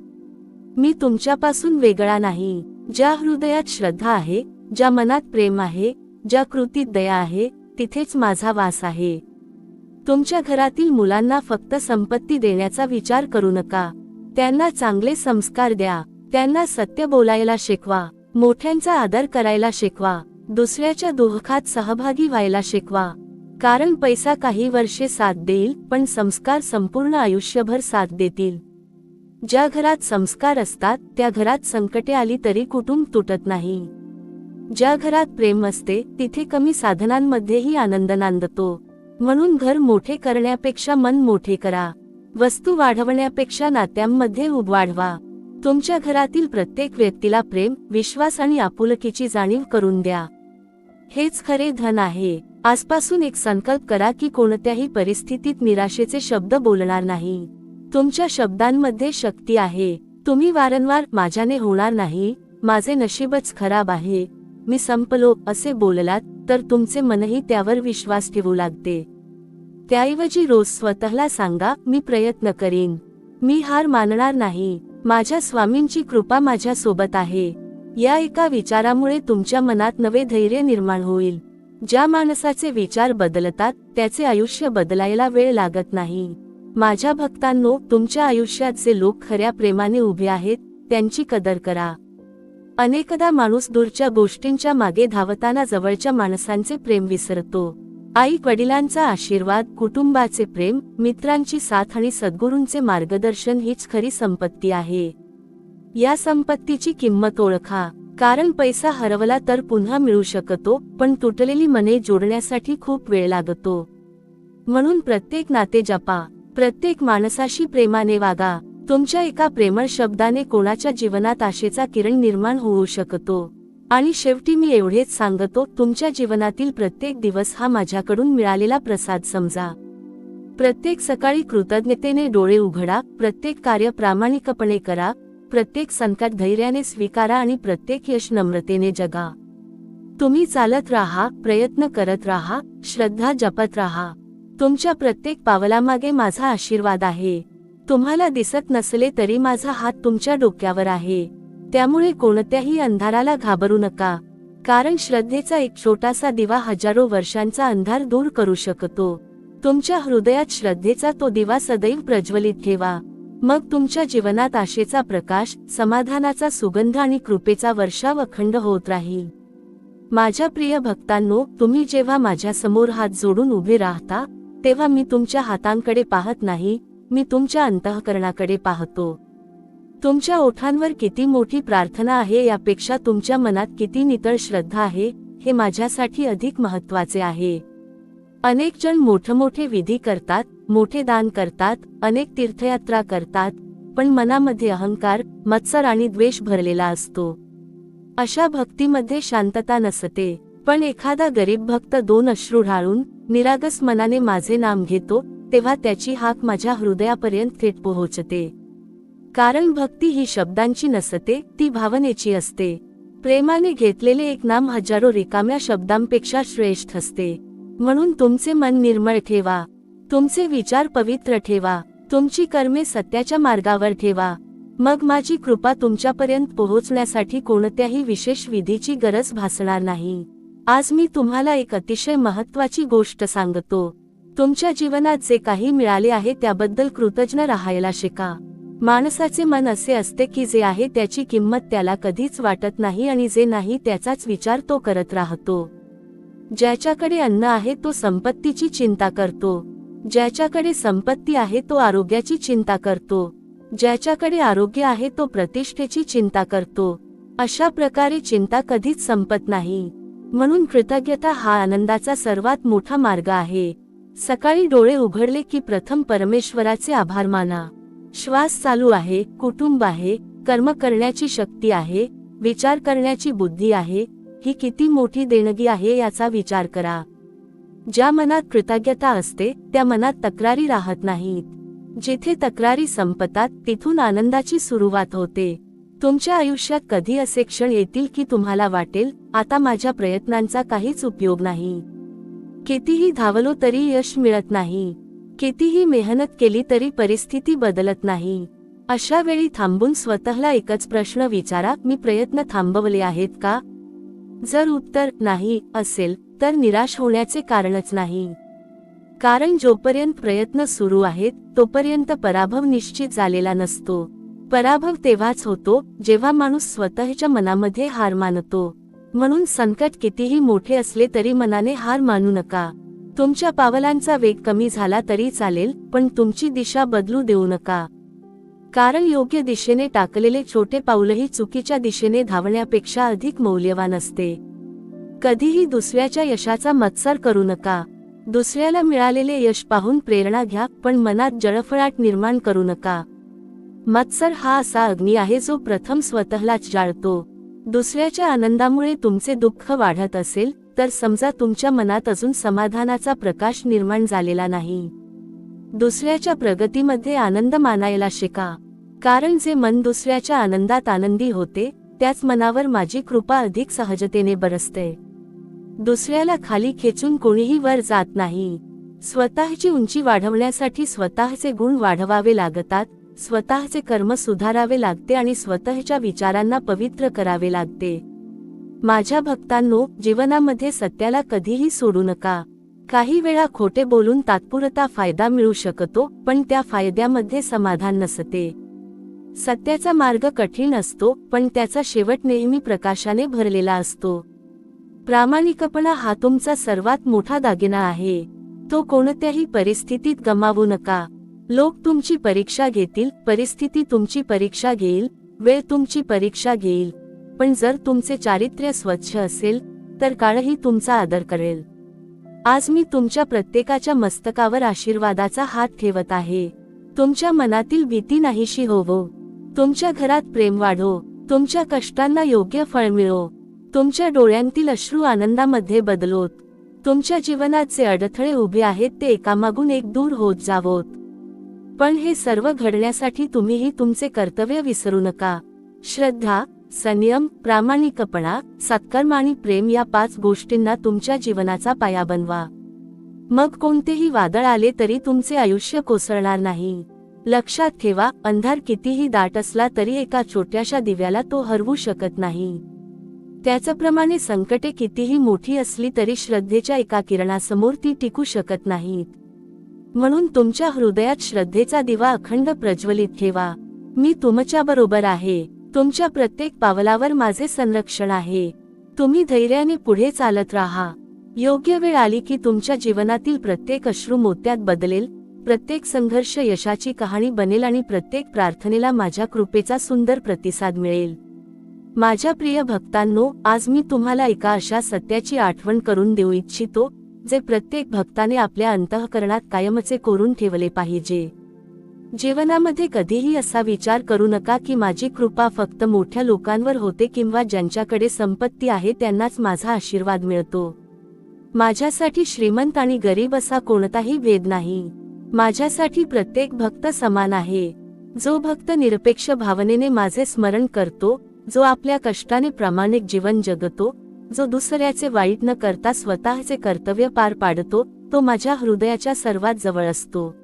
मी तुमच्यापासून वेगळा नाही. ज्या हृदयात श्रद्धा आहे, ज्या मनात प्रेम आहे, ज्या कृतीत दया आहे, तिथेच माझा वास आहे. तुमच्या घरातील मुलांना फक्त संपत्ती देण्याचा विचार करू नका. त्यांना चांगले संस्कार द्या. त्यांना सत्य बोलायला शिकवा. मोठ्यांचा आदर करायला शिकवा. दुसऱ्याच्या दुःखात सहभागी व्हायला शिकवा. कारण पैसा काही वर्षे साथ देईल, पण संस्कार संपूर्ण आयुष्यभर साथ देतील. ज्या घरात संस्कार असतात त्या घरात संकटे आली तरी कुटुंब तुटत नाही. ज्या घरात प्रेम असते तिथे कमी साधनांमध्येही आनंद नांदतो. म्हणून घर मोठे करण्यापेक्षा मन मोठे करा. वस्तू वाढवण्यापेक्षा नात्यांमध्ये वाढवा. तुमच्या घरातील प्रत्येक व्यक्तीला प्रेम, विश्वास आणि आपुलकीची जाणीव करून द्या. हेच खरे धन आहे. आजपासून एक संकल्प करा की कोणत्याही परिस्थितीत निराशेचे शब्द बोलणार नाही. तुमच्या शब्दांमध्ये शक्ती आहे. तुम्ही वारंवार माझ्याने होणार नाही, माझे नशीबच खराब आहे, मी संपलो असे बोललात तर तुमचे मनही त्यावर विश्वास ठेवू लागते. त्याऐवजी रोज स्वतःला सांगा, मी प्रयत्न करीन, मी हार मानणार नाही, माझ्या स्वामींची कृपा माझ्या सोबत आहे. या एका विचारामुळे तुमच्या मनात नवे धैर्य निर्माण होईल. ज्या माणसाचे विचार बदलतात त्याचे आयुष्य बदलायला वेळ लागत नाही. माझ्या भक्तांनो, तुमच्या आयुष्यात जे लोक खऱ्या प्रेमाने उभे आहेत त्यांची कदर करा. अनेकदा माणूस दूरच्या गोष्टींच्या मागे धावताना जवळच्या माणसांचे प्रेम विसरतो. आई वडिलांचा आशीर्वाद, कुटुंबाचे प्रेम, मित्रांची साथ आणि सद्गुरूंचे मार्गदर्शन हीच खरी संपत्ती आहे. या संपत्तीची किंमत ओळखा. कारण पैसा हरवला तर पुन्हा मिळू शकतो, पण तुटलेली मने जोडण्यासाठी खूप वेळ लागतो. म्हणून प्रत्येक नाते जपा. प्रत्येक माणसाशी प्रेमाने वागा. तुमच्या एका प्रेमळ शब्दाने कोणाच्या जीवनात आशेचा किरण निर्माण होऊ शकतो. आणि शेवटी मी एवढेच सांगतो, तुमच्या जीवनातील प्रत्येक दिवस हा माझ्याकडून मिळालेला प्रसाद समजा. प्रत्येक सकाळी कृतज्ञतेने डोळे उघडा. प्रत्येक कार्य प्रामाणिकपणे करा. प्रत्येक संकट धैर्याने स्वीकारा आणि प्रत्येक यश नम्रतेने जगा. तुम्ही चालत राहा, प्रयत्न करत राहा, श्रद्धा जपत राहा. तुमच्या प्रत्येक पावलामागे माझा आशीर्वाद आहे. तुम्हाला दिसत नसले तरी माझा हात तुमच्या डोक्यावर आहे. त्यामुळे कोणत्याही अंधाराला घाबरू नका. कारण श्रद्धेचा एक छोटासा दिवा हजारो वर्षांचा अंधार दूर करू शकतो. तुमच्या हृदयात श्रद्धेचा तो दिवा सदैव प्रज्वलित ठेवा. मग तुमच्या जीवनात आशेचा प्रकाश, समाधानाचा सुगंध आणि कृपेचा वर्षाव अखंड होत राहील. माझ्या प्रिय भक्तांनो, तुम्ही जेव्हा माझ्या समोर हात जोडून उभे राहता तेव्हा मी तुमच्या हातांकडे पाहत नाही, मी तुमच्या अंतःकरणाकडे पाहतो. तुमच्या ओठांवर किती मोठी प्रार्थना आहे यापेक्षा तुमच्या मनात किती नितळ श्रद्धा आहे हे माझ्यासाठी अधिक महत्त्वाचे आहे. अनेक जण मोठमोठे विधी करतात, मोठे दान करतात, अनेक तीर्थयात्रा करतात, पण मनामध्ये अहंकार, मत्सर आणि द्वेष भरलेला असतो. अशा भक्तीमध्ये शांतता नसते. पण एखादा गरीब भक्त 2 अश्रू ढाळून निरागस मनाने माझे नाम घेतो तेव्हा त्याची हाक माझ्या हृदयापर्यंत थेट पोहोचते. कारण भक्ती ही शब्दांची नसते, ती भावनेची असते. प्रेमाने घेतलेले एक नाम हजारो रिकाम्या शब्दांपेक्षा श्रेष्ठ असते. म्हणून तुमचे मन निर्मळ ठेवा. तुमचे विचार पवित्र ठेवा. तुमची कर्मे सत्याच्या मार्गावर ठेवा. मग माझी कृपा तुमच्यापर्यंत पोहोचण्यासाठी कोणत्याही विशेष विधीची गरज भासणार नाही. आज मी तुम्हाला एक अतिशय महत्त्वाची गोष्ट सांगतो. तुमच्या जीवनात जे काही मिळाले आहे त्याबद्दल कृतज्ञ राहायला शिका. माणसाचे मन असे असते की जे आहे त्याची किंमत त्याला कधीच वाटत नाही आणि जे नाही त्याचाच विचार तो करत राहतो. ज्याच्याकडे अन्न आहे तो संपत्तीची चिंता करतो. ज्याच्याकडे संपत्ती आहे तो आरोग्याची चिंता करतो. ज्याच्याकडे आरोग्य आहे तो प्रतिष्ठेची चिंता करतो. अशा प्रकारे चिंता कधीच संपत नाही. म्हणून कृतज्ञता हा आनंदाचा सर्वात मोठा मार्ग आहे. सकाळी डोळे उघडले की प्रथम परमेश्वराचे आभार माना. श्वास चालू आहे, कुटुंब आहे, कर्म करण्याची शक्ती आहे, विचार करण्याची बुद्धी आहे, ही किती मोठी देणगी आहे याचा विचार करा. ज्या मनात कृतज्ञता असते त्या मनात तक्रारी राहत नाहीत. जिथे तक्रारी संपतात तिथून आनंदाची सुरुवात होते. तुमच्या आयुष्यात कधी असे क्षण येतील की तुम्हाला वाटेल, आता माझ्या प्रयत्नांचा काहीच उपयोग नाही. कितीही धावलो तरी यश मिळत नाही. कितीही मेहनत केली तरी परिस्थिती बदलत नाही. अशा वेळी थांबून स्वतःला एकच प्रश्न विचारा, मी प्रयत्न थांबवले आहेत का? जर उत्तर नाही असेल तर निराश होण्याचे कारणच नाही. कारण जोपर्यंत प्रयत्न सुरू आहेत तोपर्यंत पराभव निश्चित झालेला नसतो. पराभव तेव्हाच होतो जेव्हा माणूस स्वतःच्या मनामध्ये हार मानतो. म्हणून संकट कितीही मोठे असले तरी मनाने हार मानू नका. तुमच्या पावलांचा वेग कमी झाला तरी चालेल, पण तुमची दिशा बदलू देऊ नका. कारण योग्य दिशेने टाकलेले छोटे पाऊलही चुकीच्या दिशेने धावण्यापेक्षा अधिक मौल्यवान असते. कधीही दुसऱ्याच्या यशाचा मत्सर करू नका. दुसऱ्याला मिळालेले यश पाहून प्रेरणा घ्या, पण मनात जळफळाट निर्माण करू नका. मत्सर हा असा अग्नी आहे जो प्रथम स्वतःलाच जाळतो. दुसऱ्याच्या आनंदामुळे तुमचे दुःख वाढत असेल तर समजा तुमच्या मनात अजून समाधानाचा प्रकाश निर्माण झालेला नाही. दुसऱ्याच्या प्रगतीमध्ये आनंद मानायला शिका. कारण जे मन दुसऱ्याच्या आनंदात आनंदी होते त्याच मनावर माझी कृपा अधिक सहजतेने बरसते. दुसऱ्याला खाली खेचून कोणीही वर जात नाही. स्वतःची उंची वाढवण्यासाठी स्वतःचे गुण वाढवावे लागतात, स्वतःचे कर्म सुधारावे लागते आणि स्वतःच्या विचारांना पवित्र करावे लागते. माझ्या भक्तांनो, जीवनामध्ये सत्याला कधीही सोडू नका. काही वेळा खोटे बोलून तात्पुरता फायदा मिळू शकतो, पण त्या फायद्यामध्ये समाधान नसते. सत्याचा मार्ग कठीण असतो, पण त्याचा शेवट नेहमी प्रकाशाने भरलेला असतो. प्रामाणिकपणा हा तुमचा सर्वात मोठा दागिना आहे. तो कोणत्याही परिस्थितीत गमावू नका. लोक तुमची परीक्षा घेतील, परिस्थिती तुमची परीक्षा घेईल, वेळ तुमची परीक्षा घेईल, पण जर तुमचे चारित्र्य स्वच्छ असेल तर काळही तुमचा आदर करेल. आज मी तुमच्या प्रत्येकाच्या मस्तकावर आशीर्वादाचा हात ठेवत आहे. तुमच्या मनातील भीती नाहीशी होवो. तुमच्या घरात प्रेम वाढो. तुमच्या कष्टांना योग्य फळ मिळो. तुमच्या डोळ्यांतील अश्रू आनंदामध्ये बदलोत. तुमच्या जीवनात जे अडथळे उभे आहेत ते एकामागून एक दूर होत जावोत. पण हे सर्व घडण्यासाठी तुम्हीही तुमचे कर्तव्य विसरू नका. श्रद्धा, संयम, प्रामाणिकपणा, सत्कर्म आणि प्रेम या 5 गोष्टींना तुमच्या जीवनाचा पाया बनवा. मग कोणतेही वादळ आले तरी तुमचे आयुष्य कोसळणार नाही. लक्षात ठेवा, अंधार कितीही दाट असला तरी एका छोट्याशा दिव्याला तो हरवू शकत नाही. त्याचप्रमाणे संकटे कितीही मोठी असली तरी श्रद्धेच्या एका किरणासमोर ती टिकू शकत नाहीत. म्हणून तुमच्या हृदयात श्रद्धेचा दिवा अखंड प्रज्वलित ठेवा. मी तुमच्याबरोबर आहे. तुमच्या प्रत्येक पावलावर माझे संरक्षण आहे. तुम्ही धैर्याने पुढे चालत राहा. योग्य वेळ आली की तुमच्या जीवनातील प्रत्येक अश्रू मोत्यात बदलेल, प्रत्येक संघर्ष यशाची कहाणी बनेल आणि प्रत्येक प्रार्थनेला माझ्या कृपेचा सुंदर प्रतिसाद मिळेल. माझ्या प्रिय भक्तांनो, आज मी तुम्हाला एका अशा सत्याची आठवण करून देऊ इच्छितो जे प्रत्येक भक्ताने आपल्या अंतःकरणात कायमचे कोरून ठेवले पाहिजे. जीवनामध्ये कधीही असा विचार करू नका की माझी कृपा फक्त मोठ्या लोकांवर होते किंवा ज्यांच्याकडे संपत्ती आहे त्यांनाच माझा आशीर्वाद मिळतो. माझ्यासाठी श्रीमंत आणि गरीब असा कोणताही भेद नाही. माझ्यासाठी प्रत्येक भक्त समान आहे. जो भक्त निरपेक्ष भावनेने माझे स्मरण करतो, जो आपल्या कष्टाने प्रामाणिक जीवन जगतो, जो दुसऱ्याचे वाईट न करता स्वतःचे कर्तव्य पार पाडतो, तो माझ्या हृदयाच्या सर्वात जवळ असतो.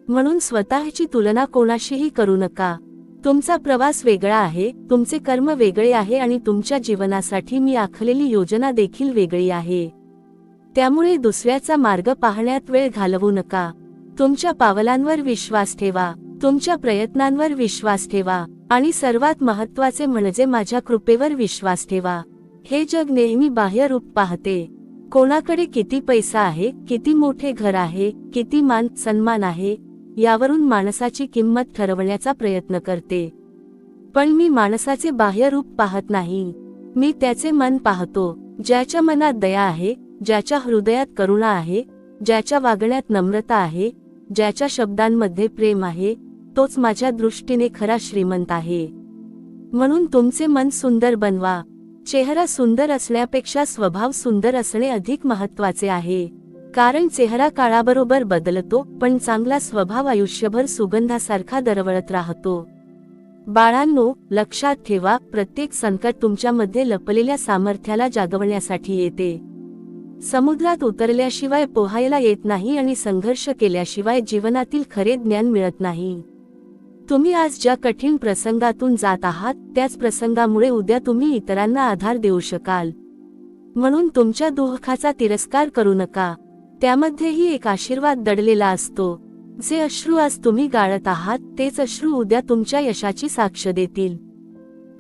म्हणून स्वतःची तुलना कोणाशीही करू नका. तुमचा प्रवास वेगळा आहे, तुमचे कर्म वेगळे आहे आणि तुमच्या जीवनासाठी मी आखलेली योजना देखील वेगळी आहे. त्यामुळे दुसऱ्याचा मार्ग पाहण्यात वेळ घालवू नका. तुमच्या पावलांवर विश्वास ठेवा. तुमच्या प्रयत्नांवर विश्वास ठेवा आणि सर्वात महत्त्वाचे म्हणजे माझ्या कृपेवर विश्वास ठेवा. हे जग नेहमी बाह्य रूप पाहते. कोणाकडे किती पैसा आहे, किती मोठे घर आहे, किती मान सन्मान आहे, यावरून माणसाची किंमत ठरवण्याचा प्रयत्न करते. पण मी माणसाचे बाह्य रूप पाहत नाही. मी त्याचे मन पाहतो. ज्याच्या मनात दया आहे, ज्याच्या हृदयात करुणा आहे, ज्याच्या वागण्यात नम्रता आहे, ज्याच्या शब्दांमध्ये प्रेम आहे, तोच माझ्या दृष्टीने खरा श्रीमंत आहे. म्हणून तुमचे मन सुंदर बनवा. चेहरा सुंदर असण्यापेक्षा स्वभाव सुंदर असणे अधिक महत्त्वाचे आहे. कारण चेहरा काळाबरोबर बदलतो, पण चांगला स्वभाव आयुष्यभर सुगंधासारखा दरवळत राहतो. बाळांनो, लक्षात ठेवा, प्रत्येक संकट तुमच्यामध्ये लपलेल्या सामर्थ्याला जागवण्यासाठी येते. समुद्रात उतरल्याशिवाय पोहायला येत नाही आणि संघर्ष केल्याशिवाय जीवनातील खरे ज्ञान मिळत नाही. तुम्ही आज ज्या कठीण प्रसंगातून जात आहात त्याच प्रसंगामुळे उद्या तुम्ही इतरांना आधार देऊ शकाल. म्हणून तुमच्या दुःखाचा तिरस्कार करू नका. त्यामध्येही एक आशीर्वाद दडलेला असतो. जे अश्रू आज तुम्ही गाळत आहात तेच अश्रू उद्या तुमच्या यशाची साक्ष देतील.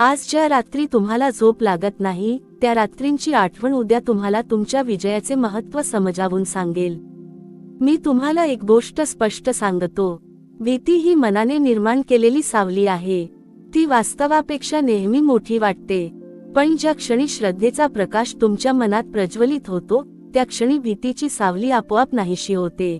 आज ज्या रात्री तुम्हाला झोप लागत नाही त्या रात्रींची आठवण उद्या तुम्हाला तुमच्या विजयाचे महत्त्व समजावून सांगेल. मी तुम्हाला एक गोष्ट स्पष्ट सांगतो, भीती ही मनाने निर्माण केलेली सावली आहे. ती वास्तवापेक्षा नेहमी मोठी वाटते, पण ज्या क्षणी श्रद्धेचा प्रकाश तुमच्या मनात प्रज्वलित होतो त्या क्षणी भीतीची सावली आपोआप नाहीशी होते.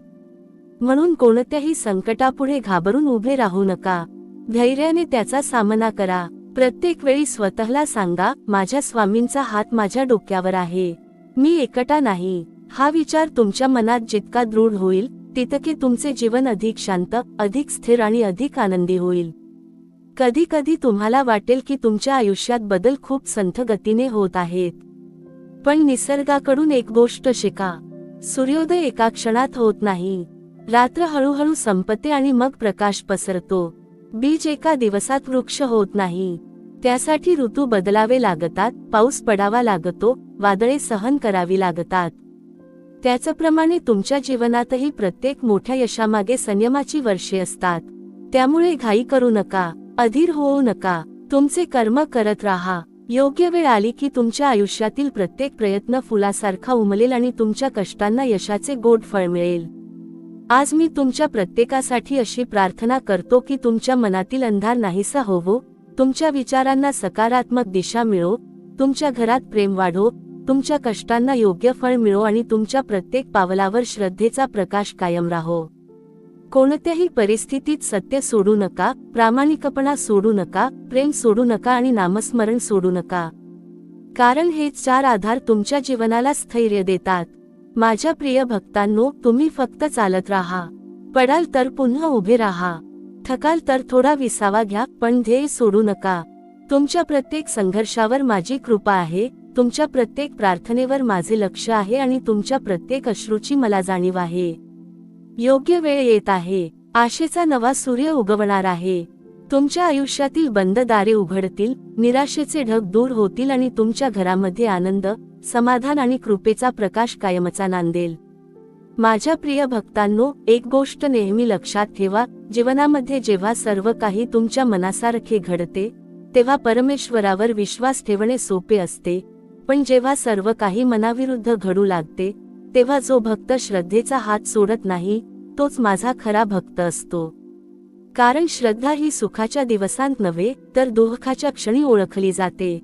म्हणून कोणत्याही संकटापुढे घाबरून उभे राहू नका. धैर्याने त्याचा सामना करा. प्रत्येक वेळी स्वतःला सांगा, माझ्या स्वामींचा हात माझ्या डोक्यावर आहे, मी एकटा नाही. हा विचार तुमच्या मनात जितका दृढ होईल तितके तुमचे जीवन अधिक शांत, अधिक स्थिर आणि अधिक आनंदी होईल. कधी कधी तुम्हाला वाटेल की तुमच्या आयुष्यात बदल खूप संथ गतीने होत आहेत, पण निसर्गाकडून एक गोष्ट शिका, सूर्योदय एका क्षणात होत नाही. रात्र हळूहळू संपते आणि मग प्रकाश पसरतो. बीज एका दिवसात वृक्ष होत नाही. त्यासाठी ऋतू बदलावे लागतात, पाऊस पडावा लागतो, वादळे सहन करावी लागतात. त्याचप्रमाणे तुमच्या जीवनातही प्रत्येक मोठ्या यशामागे संयमाची वर्षे असतात. त्यामुळे घाई करू नका, अधीर होऊ नका, तुमचे कर्म करत राहा. योग्य वेळ आली की तुमच्या आयुष्यातील प्रत्येक प्रयत्न फुलासारखा उमलेल आणि तुमच्या कष्टांना यशाचे गोड फळ मिळेल. आज मी तुमच्या प्रत्येकासाठी अशी प्रार्थना करतो की तुमच्या मनातील अंधार नाहीसा होवो, तुमच्या विचारांना सकारात्मक दिशा मिळो, तुमच्या घरात प्रेम वाढो, तुमच्या कष्टांना योग्य फळ मिळो आणि तुमच्या प्रत्येक पावलावर श्रद्धेचा प्रकाश कायम राहो. कोणत्याही परिस्थितीत सत्य सोडू नका, प्रामाणिकपणा सोडू नका, प्रेम सोडू नका आणि नामस्मरण सोडू नका. कारण हे 4 आधार तुमच्या जीवनाला स्थैर्य देतात. माझ्या प्रिय भक्तांनो, तुम्ही फक्त चालत राहा. पडाल तर पुन्हा उभे राहा, थकाल तर थोडा विसावा घ्या, पण ध्येय सोडू नका. तुमच्या प्रत्येक संघर्षावर माझी कृपा आहे, तुमच्या प्रत्येक प्रार्थनेवर माझे लक्ष आहे आणि तुमच्या प्रत्येक अश्रूची मला जाणीव आहे. योग्य वेळ येत आहे, आशेचा नवा सूर्य उगवणार आहे. तुमच्या आयुष्यातील बंद दारे उघडतील, निराशेचे ढग दूर होतील आणि तुमच्या घरामध्ये आनंद, समाधान आणि कृपेचा प्रकाश कायमचा नांदेल. माझ्या प्रिय भक्तांनो, एक गोष्ट नेहमी लक्षात ठेवा, जीवनामध्ये जेव्हा सर्व काही तुमच्या मनासारखे घडते तेव्हा परमेश्वरावर विश्वास ठेवणे सोपे असते, पण जेव्हा सर्व काही मनाविरुद्ध घडू लागते तेव्हा जो भक्त श्रद्धेचा हात सोडत नाही तोच माझा खरा भक्त असतो. कारण श्रद्धा ही सुखाच्या दिवसांत नव्हे तर दुःखाच्या क्षणी ओळखली जाते.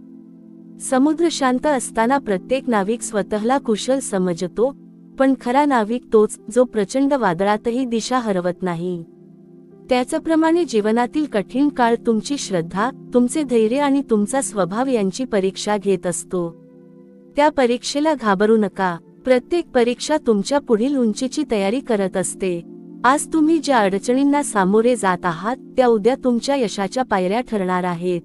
समुद्र शांत असताना प्रत्येक नाविक स्वतःला कुशल समजतो, पण खरा नाविक तोच जो प्रचंड वादळातही दिशा हरवत नाही. त्याचप्रमाणे जीवनातील कठीण काळ तुमची श्रद्धा, तुमचे धैर्य आणि तुमचा स्वभाव यांची परीक्षा घेत असतो. त्या परीक्षेला घाबरू नका. प्रत्येक परीक्षा तुमच्या पुढील उंचीची तयारी करत असते. आज तुम्ही ज्या अडचणींना सामोरे जात आहात त्या उद्या तुमच्या यशाच्या पायऱ्या ठरणार आहेत.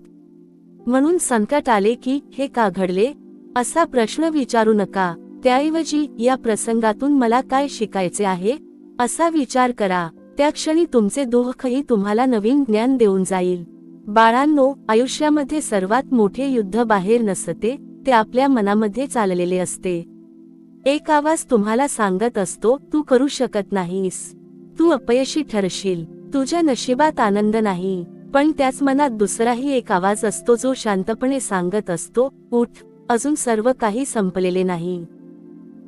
म्हणून संकट आले की हे का घडले असा प्रश्न विचारू नका. त्याऐवजी या प्रसंगातून मला काय शिकायचे आहे असा विचार करा. त्या क्षणी तुमचे दुःखही तुम्हाला नवीन ज्ञान देऊन जाईल. बाळांनो, आयुष्यामध्ये सर्वात मोठे युद्ध बाहेर नसते, ते आपल्या मनामध्ये चाललेले असते. एक आवाज तुम्हाला सांगत असतो, तू करू शकत नाहीस, तू अपयशी ठरशील, तुझ्या नशिबात आनंद नाही. पण त्याच मनात दुसराही एक आवाज असतो जो शांतपणे सांगत असतो, उठ, अजून सर्व काही संपलेले नाही,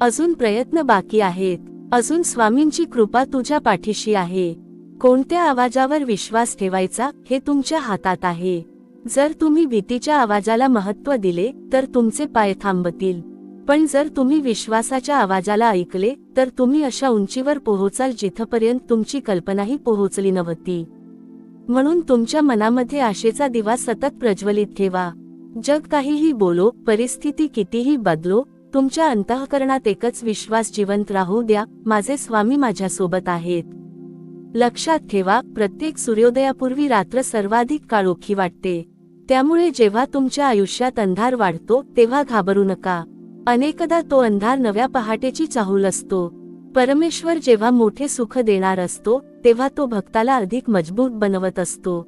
अजून प्रयत्न बाकी आहेत, अजून स्वामींची कृपा तुझ्या पाठीशी आहे. कोणत्या आवाजावर विश्वास ठेवायचा हे तुमच्या हातात आहे. जर तुम्ही भीतीच्या आवाजाला महत्त्व दिले तर तुमचे पाय थांबतील, पण जर तुम्ही विश्वासाच्या आवाजाला ऐकले तर तुम्ही अशा उंचीवर पोहोचाल जिथपर्यंत तुमची कल्पनाही पोहोचली नव्हती. म्हणून तुमच्या मनामध्ये आशेचा दिवा सतत प्रज्वलित ठेवा. जग काहीही बोलो, परिस्थिती कितीही बदलो, तुमच्या अंतःकरणात एकच विश्वास जिवंत राहू द्या, माझे स्वामी माझ्यासोबत आहेत. लक्षात ठेवा, प्रत्येक सूर्योदयापूर्वी रात्र सर्वाधिक काळोखी वाटते. त्यामुळे जेव्हा तुमच्या आयुष्यात अंधार वाढतो तेव्हा घाबरू नका. अनेकदा तो अंधार नव्या पहाटेची चाहूल असतो. परमेश्वर जेव्हा मोठे सुख देणार असतो तेव्हा तो भक्ताला अधिक मजबूत बनवत असतो.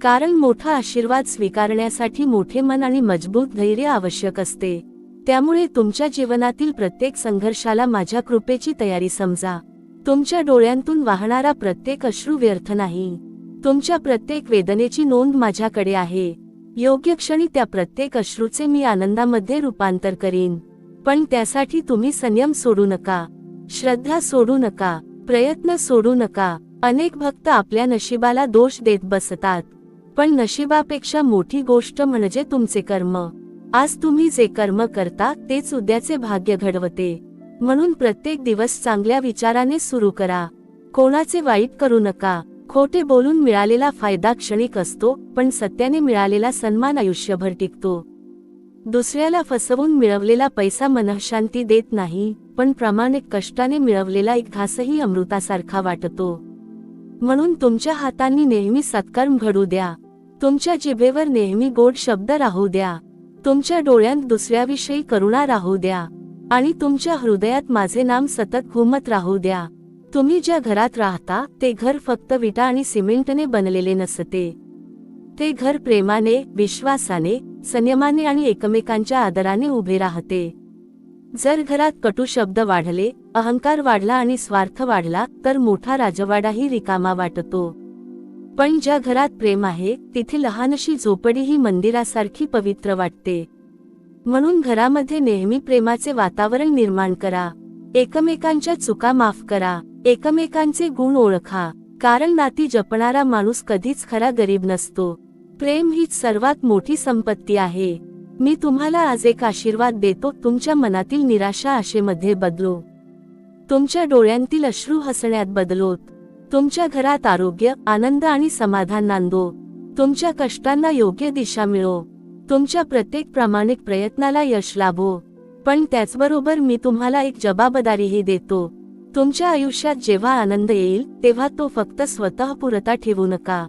कारण मोठा आशीर्वाद स्वीकारण्यासाठी मोठे मन आणि मजबूत धैर्य आवश्यक असते. त्यामुळे तुमच्या जीवनातील प्रत्येक संघर्षाला माझ्या कृपेची तयारी समजा. तुमच्या डोळ्यांतून वाहणारा प्रत्येक अश्रू व्यर्थ नाही. तुमच्या प्रत्येक वेदनेची नोंद माझ्याकडे आहे. योग्य क्षणी त्या प्रत्येक अश्रूचे मी आनंदामध्ये रूपांतर करीन. पण त्यासाठी तुम्ही संयम सोडू नका, श्रद्धा सोडू नका, प्रयत्न सोडू नका. अनेक भक्त आपल्या नशिबाला दोष देत बसतात, पण नशिबापेक्षा मोठी गोष्ट म्हणजे तुमचे कर्म. आज तुम्ही जे कर्म करता तेच उद्याचे भाग्य घडवते. म्हणून प्रत्येक दिवस चांगल्या विचाराने सुरू करा. कोणाचे वाईट करू नका. खोटे बोलून मिळालेला फायदा क्षणिक असतो, पण सत्याने मिळालेला सन्मान आयुष्यभर टिकतो. दुसऱ्याला फसवून मिळवलेला पैसा मनःशांती देत नाही, पण प्रामाणिक कष्टाने मिळवलेला एक घासही अमृतासारखा वाटतो. म्हणून तुमच्या हातांनी नेहमी सत्कर्म घडू द्या. तुमच्या जिभेवर नेहमी गोड शब्द राहू द्या. तुमच्या डोळ्यांत दुसऱ्याविषयी करुणा राहू द्या. आणि तुमच्या हृदयात माझे नाम सतत घुमत राहू द्या. तुम्ही ज्या घरात राहता ते घर फक्त विटा आणि सिमेंटने बनलेले नसते. ते घर प्रेमाने, विश्वासाने, संयमाने आणि एकमेकांच्या आदराने उभे राहते. जर घरात कटू शब्द वाढले, अहंकार वाढला आणि स्वार्थ वाढला तर मोठा राजवाडाही रिकामा वाटतो. पण ज्या घरात प्रेम आहे तिथे लहानशी झोपडीही मंदिरासारखी पवित्र वाटते. म्हणून घरामध्ये नेहमी प्रेमाचे वातावरण निर्माण करा. एकमेकांच्या चुका माफ करा. एकमेकांचे गुण ओळखा. कारण नाती जपणारा माणूस कधीच खरा गरीब नसतो. प्रेम हीच सर्वात मोठी संपत्ती आहे. मी तुम्हाला आज एक आशीर्वाद देतो. तुमच्या मनातील निराशा आशेमध्ये बदलो. तुमच्या डोळ्यांतील अश्रू हसण्यात बदलोत. तुमच्या घरात आरोग्य, आनंद आणि समाधान नांदो. तुमच्या कष्टांना योग्य दिशा मिळो. तुमच्या प्रत्येक प्रामाणिक प्रयत्नाला यश लाभो. पण त्याचबरोबर मी तुम्हाला एक जबाबदारीही देतो. तुमच्या आयुष्यात जेव्हा आनंद येईल तेव्हा तो फक्त स्वतःपुरता ठेवू नका.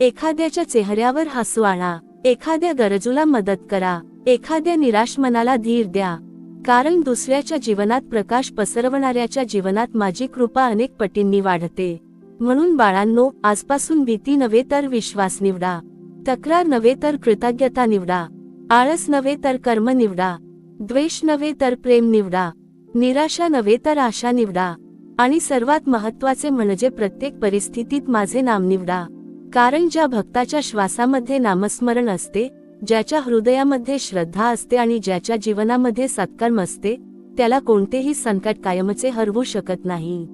एखाद्याच्या चेहऱ्यावर हसू आणा. एखाद्या गरजूला मदत करा. एखाद्या निराश मनाला धीर द्या. कारण दुसऱ्याच्या जीवनात प्रकाश पसरवणाऱ्याच्या जीवनात माझी कृपा अनेक पटींनी वाढते. म्हणून बाळांनो, आजपासून भीती नव्हे तर विश्वास निवडा. तक्रार नव्हे तर कृतज्ञता निवडा. आळस नव्हे तर कर्म निवडा. द्वेष नव्हे तर प्रेम निवडा. निराशा नव्हे तर आशा निवडा. आणि सर्वात महत्त्वाचे म्हणजे प्रत्येक परिस्थितीत माझे नाम निवडा. कारण ज्या भक्ताच्या श्वासामध्ये नामस्मरण असते, ज्याच्या हृदयामध्ये श्रद्धा असते आणि ज्याच्या जीवनामध्ये सत्कर्म असते, त्याला कोणतेही संकट कायमचे हरवू शकत नाही.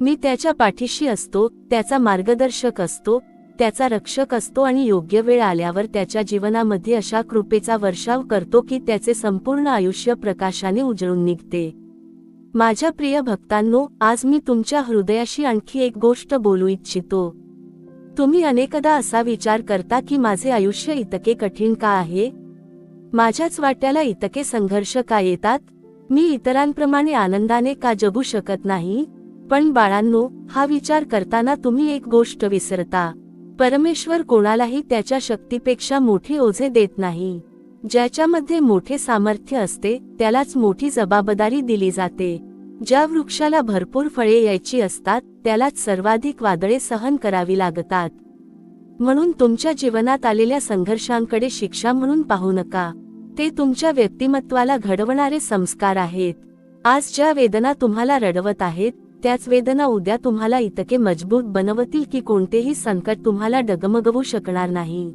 मी त्याच्या पाठीशी असतो, त्याचा मार्गदर्शक असतो, त्याचा रक्षक असतो आणि योग्य वेळ आल्यावर त्याच्या जीवनामध्ये अशा कृपेचा वर्षाव करतो की त्याचे संपूर्ण आयुष्य प्रकाशाने उजळून निघते. माझ्या प्रिय भक्तांनो, आज मी तुमच्या हृदयाशी आणखी एक गोष्ट बोलू इच्छितो. तुम्ही अनेकदा असा विचार करता की माझे आयुष्य इतके कठीण का आहे? माझ्याच वाट्याला इतके संघर्ष का येतात? मी इतरांप्रमाणे आनंदाने का जगू शकत नाही? पण बाळांनो, हा विचार करताना तुम्ही एक गोष्ट विसरता. परमेश्वर कोणालाही त्याच्या शक्तीपेक्षा मोठी ओझे देत नाही. ज्याच्यामध्ये मोठे सामर्थ्य असते त्यालाच मोठी जबाबदारी दिली जाते. ज्या वृक्षाला भरपूर फळे यायची असतात त्यालाच सर्वाधिक वादळे सहन करावी लागतात. म्हणून तुमच्या जीवनात आलेल्या संघर्षांकडे शिक्षा म्हणून पाहू नका. ते तुमच्या व्यक्तिमत्वाला घडवणारे संस्कार आहेत. आज ज्या वेदना तुम्हाला रडवत आहेत त्याच वेदना उद्या तुम्हाला इतके मजबूत बनवतील की कोणतेही संकट तुम्हाला डगमगवू शकणार नाही.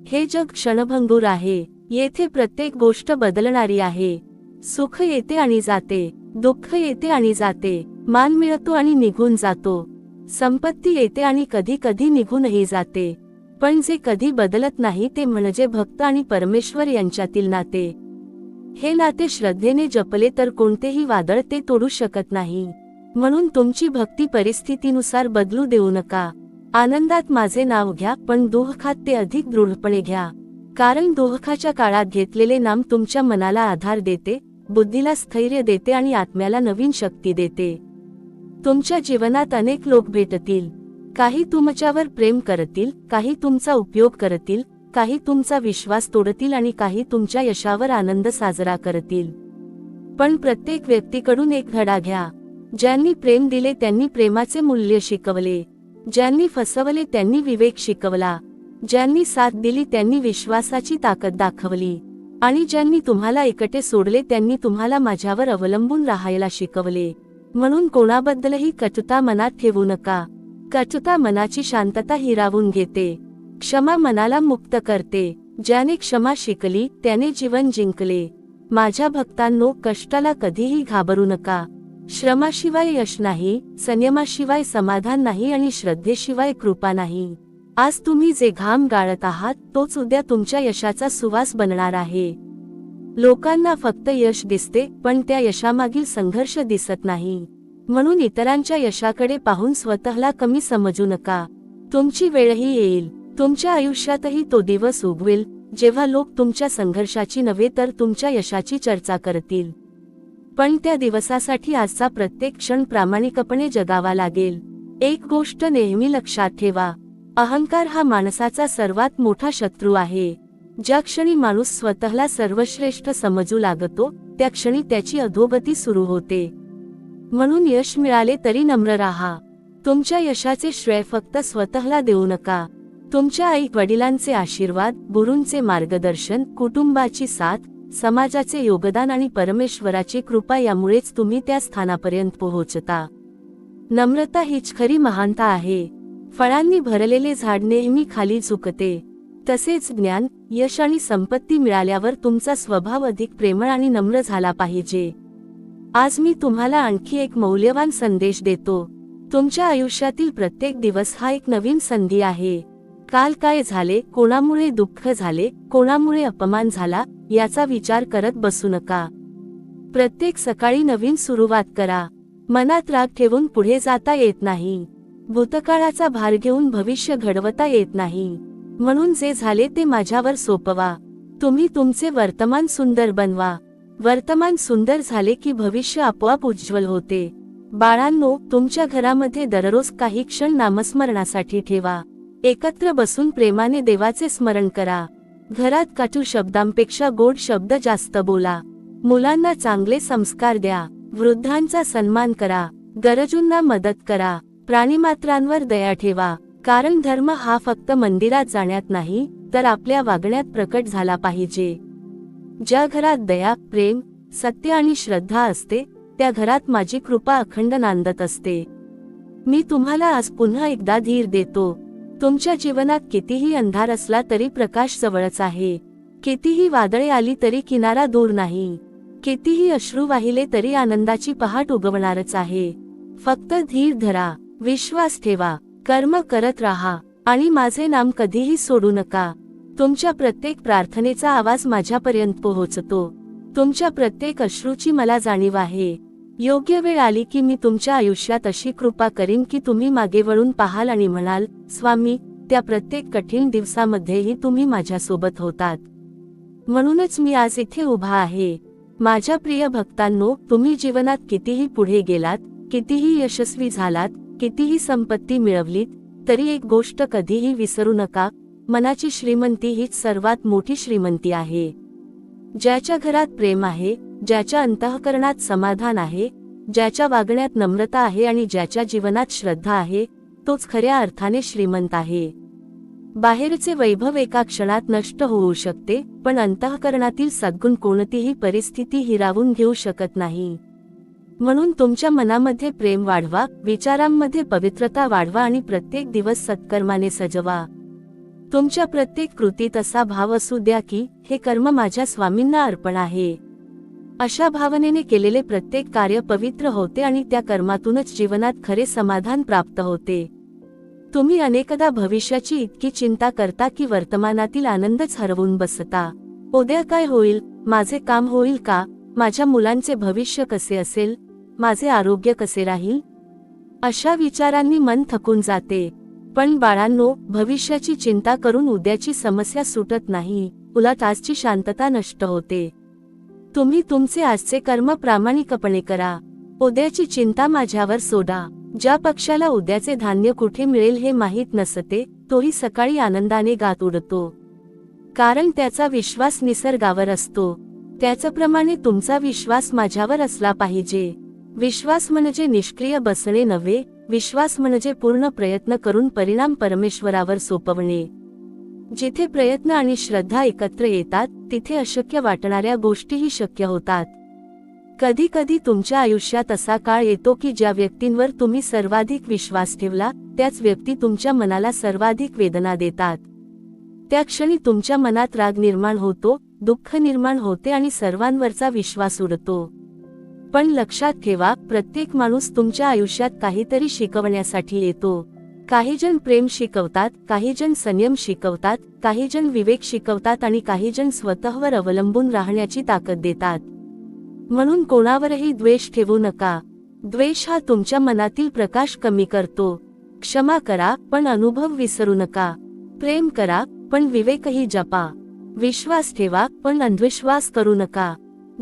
हे जग क्षणभंगूर आहे. येथे प्रत्येक गोष्ट बदलणारी आहे. सुख येते आणि जाते, दुःख येते आणि जाते, मान मिळतो आणि निघून जातो, संपत्ती येते आणि कधी कधी निघूनही जाते. पण जे कधी बदलत नाही ते म्हणजे भक्त आणि परमेश्वर यांच्यातील नाते. हे नाते श्रद्धेने जपले तर कोणतेही वादळ ते तोडू शकत नाही. म्हणून तुमची भक्ती परिस्थितीनुसार बदलू देऊ नका. आनंदात माझे नाव घ्या, पण दुःखात ते अधिक दृढपणे घ्या. कारण दुःखाच्या काळात घेतलेले नाम तुमच्या मनाला आधार देते, बुद्धीला स्थैर्य देते आणि आत्म्याला नवीन शक्ती देते. तुमच्या जीवनात अनेक लोक भेटतील. काही तुमच्यावर प्रेम करतील, काही तुमचा उपयोग करतील, काही तुमचा विश्वास तोडतील आणि काही तुमच्या यशावर आनंद साजरा करतील. पण प्रत्येक व्यक्तीकडून एक धडा घ्या. ज्यांनी प्रेम दिले त्यांनी प्रेमाचे मूल्य शिकवले. ज्यांनी फसवले त्यांनी विवेक शिकवला. ज्यांनी साथ दिली त्यांनी विश्वासाची ताकद दाखवली. आणि ज्यांनी तुम्हाला एकटे सोडले त्यांनी तुम्हाला माझ्यावर अवलंबून राहायला शिकवले. म्हणून कोणाबद्दलही कटुता मनात ठेवू नका. कटुता मनाची शांतता हिरावून घेते. क्षमा मनाला मुक्त करते. ज्याने क्षमा शिकली त्याने जीवन जिंकले. माझ्या भक्तांनो, कष्टाला कधीही घाबरू नका. श्रमाशिवाय यश नाही, संयमाशिवाय समाधान नाही आणि श्रद्धेशिवाय कृपा नाही. आज तुम्ही जे घाम गाळत आहात तोच उद्या तुमच्या यशाचा सुवास बनणार आहे. लोकांना फक्त यश दिसते, पण त्या यशामागील संघर्ष दिसत नाही. म्हणून इतरांच्या यशाकडे पाहून स्वतःला कमी समजू नका. तुमची वेळही येईल. तुमच्या आयुष्यातही तो दिवस उगवेल जेव्हा लोक तुमच्या संघर्षाची नव्हे तर तुमच्या यशाची चर्चा करतील. पण त्या दिवसासाठी आजचा प्रत्येक क्षण प्रामाणिकपणे जगावा लागेल. एक गोष्ट नेहमी लक्षात ठेवा, अहंकार हा माणसाचा सर्वात मोठा शत्रू आहे. ज्या क्षणी माणूस स्वतःला सर्वश्रेष्ठ समजू लागतो त्या क्षणी त्याची अधोगती सुरू होते. म्हणून यश मिळाले तरी नम्र राहा. तुमच्या यशाचे श्रेय फक्त स्वतःला देऊ नका. तुमच्या आई वडिलांचे आशीर्वाद, गुरूंचे मार्गदर्शन, कुटुंबाची साथ, समाजाचे योगदान आणि परमेश्वराची कृपा यामुळेच तुम्ही त्या स्थानापर्यंत पोहोचता. नम्रता हीच खरी महानता आहे. फळांनी भरलेले झाड नेहमी खाली झुकते. तसेच ज्ञान, यश आणि संपत्ती मिळाल्यावर तुमचा स्वभाव अधिक प्रेमळ आणि नम्र झाला पाहिजे. आज मी तुम्हाला आणखी एक मौल्यवान संदेश देतो. तुमच्या आयुष्यातील प्रत्येक दिवस हा एक नवीन संधी आहे. काल काय झाले, कोणामुळे दुःख झाले, कोणामुळे अपमान झाला याचा विचार करत बसू नका. प्रत्येक सकाळी नवीन सुरुवात करा. मनात राग ठेवून पुढे जाता येत नाही. भूतकाळाचा भार घेऊन भविष्य घडवता येत नाही. म्हणून जे झाले ते माझ्यावर सोपवा. तुम्ही तुमचे वर्तमान सुंदर बनवा. वर्तमान सुंदर झाले की भविष्य आपोआप उज्ज्वल होते. बाळांनो, तुमच्या घरामध्ये दररोज काही क्षण नामस्मरणासाठी ठेवा. एकत्र बसून प्रेमाने देवाचे स्मरण करा. घरात कटू शब्दांपेक्षा गोड शब्द जास्त बोला. मुलांना चांगले संस्कार द्या. वृद्धांचा सन्मान करा. गरजूंना मदत करा. प्राणीमात्रांवर दया ठेवा. कारण धर्म हा फक्त मंदिरात जाण्यात नाही तर आपल्या वागण्यात प्रकट झाला पाहिजे. ज्या घरात दया, प्रेम, सत्य आणि श्रद्धा असते त्या घरात माझी कृपा अखंड नांदत असते. मी तुम्हाला आज पुन्हा एकदा धीर देतो. तुमच्या जीवनात कितीही अंधार असला तरी प्रकाश जवळच आहे. कितीही वादळे आली तरी किनारा दूर नाही. कितीही अश्रू वाहिले तरी आनंदाची पहाट उगवणारच आहे. फक्त धीर धरा, विश्वास ठेवा, कर्म करत राहा आणि माझे नाम कधीही सोडू नका. तुमच्या प्रत्येक प्रार्थनेचा आवाज माझ्यापर्यंत पोहोचतो. तुमच्या प्रत्येक अश्रूची मला जाणीव आहे. योग्य वेळ आली की मी तुमच्या आयुष्यात अशी कृपा करीन की तुम्ही मागे वळून पाहाल आणि म्हणाल, स्वामी, त्या प्रत्येक कठीण दिवसामध्येही तुम्ही माझ्यासोबत होतात. म्हणूनच मी आज इथे उभा आहे. माझ्या प्रिय भक्तांनो, तुम्ही जीवनात कितीही पुढे गेलात, कितीही यशस्वी झालात, कितीही संपत्ती मिळवलीत तरी एक गोष्ट कधीही विसरू नका, मनाची श्रीमंती हीच सर्वात मोठी श्रीमंती आहे. ज्याच्या घरात प्रेम आहे, ज्याच्या अंतःकरणात समाधान आहे, ज्याच्या वागण्यात नम्रता आहे आणि ज्याच्या जीवनात श्रद्धा आहे, तोच खऱ्या अर्थाने श्रीमंत आहे. बाहेरचे वैभव एका क्षणात नष्ट होऊ शकते, पण अंतःकरणातील सद्गुण कोणतीही परिस्थिती हिरावून घेऊ शकत नाही. म्हणून तुमच्या मनामध्ये प्रेम वाढवा, विचारांमध्ये पवित्रता वाढवा आणि प्रत्येक दिवस सत्कर्माने सजवा. तुमच्या प्रत्येक कृतीत असा भाव असू द्या की हे कर्म माझ्या स्वामींना अर्पण आहे. अशा भावनेने केलेले प्रत्येक कार्य पवित्र होते आणि त्या कर्मातूनच जीवनात खरे समाधान प्राप्त होते. तुम्ही अनेकदा भविष्याची इतकी चिंता करता की वर्तमानातील आनंदच हरवून बसता. उद्या काय होईल, माझे काम होईल का, माझ्या मुलांचे भविष्य कसे असेल, माझे आरोग्य कसे राहील, अशा विचारांनी मन थकून जाते. पण बाळांनो, भविष्याची चिंता करून उद्याची समस्या सुटत नाही, उलट आजची शांतता नष्ट होते. तुम्ही तुमचे आजचे कर्म प्रामाणिकपणे करा. उद्याची चिंता माझ्यावर सोडा. ज्या पक्षाला उद्याचे धान्य कुठे मिळेल हे माहीत नसते, तोही सकाळी आनंदाने गात उडतो. कारण त्याचा विश्वास निसर्गावर असतो. त्याचप्रमाणे तुमचा विश्वास माझ्यावर असला पाहिजे. विश्वास म्हणजे निष्क्रिय बसणे नव्हे, विश्वास म्हणजे पूर्ण प्रयत्न करून परिणाम परमेश्वरावर सोपवणे. जिथे प्रयत्न आणि श्रद्धा एकत्र येतात तिथे अशक्य वाटणाऱ्या गोष्टीही शक्य होतात. कधी कधी तुमच्या आयुष्यात असा काळ येतो की ज्या व्यक्तींवर तुम्ही सर्वाधिक विश्वास ठेवला त्याच व्यक्ती तुमच्या मनाला सर्वाधिक वेदना देतात. त्या क्षणी तुमच्या मनात राग निर्माण होतो, दुःख निर्माण होते आणि सर्वांवरचा विश्वास उडतो. पण लक्षात ठेवा, प्रत्येक माणूस तुमच्या आयुष्यात काहीतरी शिकवण्यासाठी येतो. काही जण प्रेम शिकवतात, काही जण संयम शिकवतात, काही जण विवेक शिकवतात आणि काही जण स्वतःवर अवलंबून राहण्याची ताकद देतात. म्हणून कोणावरही द्वेष ठेवू नका. द्वेष हा तुमच्या मनातील प्रकाश कमी करतो. क्षमा करा पण अनुभव विसरू नका. प्रेम करा पण विवेकही जपा. विश्वास ठेवा पण अंधविश्वास करू नका.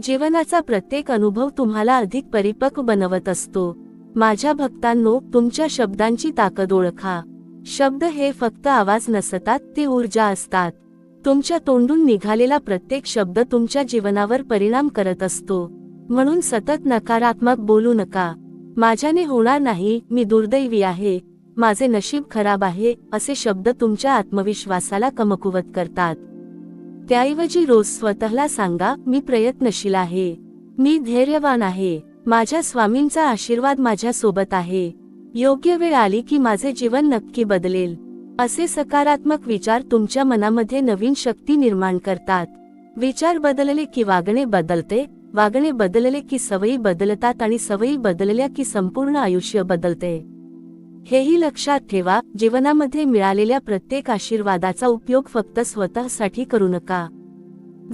जीवनाचा प्रत्येक अनुभव तुम्हाला अधिक परिपक्व बनवत असतो. माझ्या भक्तांनो, तुमच्या शब्दांची ताकद ओळखा. शब्द हे फक्त आवाज नसतात, ते ऊर्जा असतात. तुमच्या तोंडून निघालेला प्रत्येक शब्द तुमच्या जीवनावर परिणाम करत असतो. म्हणून सतत नकारात्मक बोलू नका. माझ्याने होणार नाही, मी दुर्दैवी आहे, माझे नशीब खराब आहे, असे शब्द तुमच्या आत्मविश्वासाला कमकुवत करतात. त्याऐवजी रोज स्वतःला सांगा, मी प्रयत्नशील आहे, मी धैर्यवान आहे, माझ्या स्वामींचा आशीर्वाद माझ्या सोबत आहे, योग्य वेळ आली की माझे जीवन नक्की बदलेल. असे सकारात्मक विचार तुमच्या मनामध्ये नवीन शक्ती निर्माण करतात. विचार बदलले की वागणे बदलते, वागणे बदलले की सवयी बदलतात आणि सवयी बदलल्या की संपूर्ण आयुष्य बदलते. हेही लक्षात ठेवा, जीवनामध्ये मिळालेल्या प्रत्येक आशीर्वादाचा उपयोग फक्त स्वतःसाठी करू नका.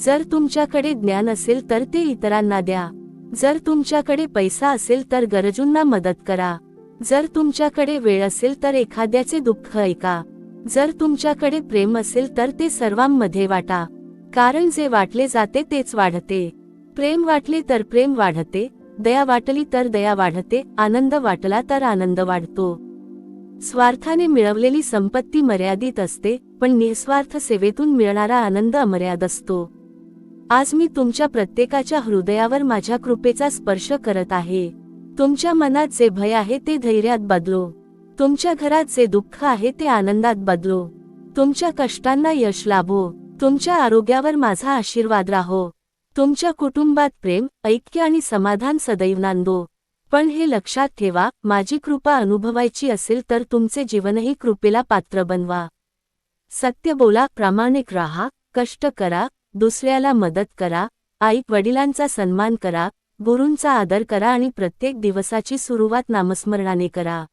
जर तुमच्याकडे ज्ञान असेल तर ते इतरांना द्या. जर तुमच्याकडे पैसा असेल तर गरजूंना मदत करा. जर तुमच्याकडे वेळ असेल तर एखाद्याचे दुःख ऐका. जर तुमच्याकडे प्रेम असेल तर ते सर्वांमध्ये वाटा. कारण जे वाटले जाते तेच वाढते. प्रेम वाटले तर प्रेम वाढते, दया वाटली तर दया वाढते, आनंद वाटला तर आनंद वाढतो. स्वार्थाने मिळवलेली संपत्ती मर्यादित असते, पण निस्वार्थ सेवेतून मिळणारा आनंद अमर्याद असतो. आज मी तुमच्या प्रत्येकाच्या हृदयावर माझ्या कृपेचा स्पर्श करत आहे. तुमच्या मनात जे भय आहे ते धैर्यात बदलो. तुमच्या घरात जे दुःख आहे ते आनंदात बदलो. तुमच्या कष्टांना यश लाभो. तुमच्या आरोग्यावर माझा आशीर्वाद राहो. तुमच्या कुटुंबात प्रेम, ऐक्य आणि समाधान सदैव नांदो. पण हे लक्षात ठेवा, माझी कृपा अनुभवायची असेल तर तुमचे जीवनही कृपेला पात्र बनवा. सत्य बोला, प्रामाणिक राहा, कष्ट करा, दुसऱ्याला मदत करा, आई वडिलांचा सन्मान करा, गुरूंचा आदर करा आणि प्रत्येक दिवसाची सुरुवात नामस्मरणाने करा.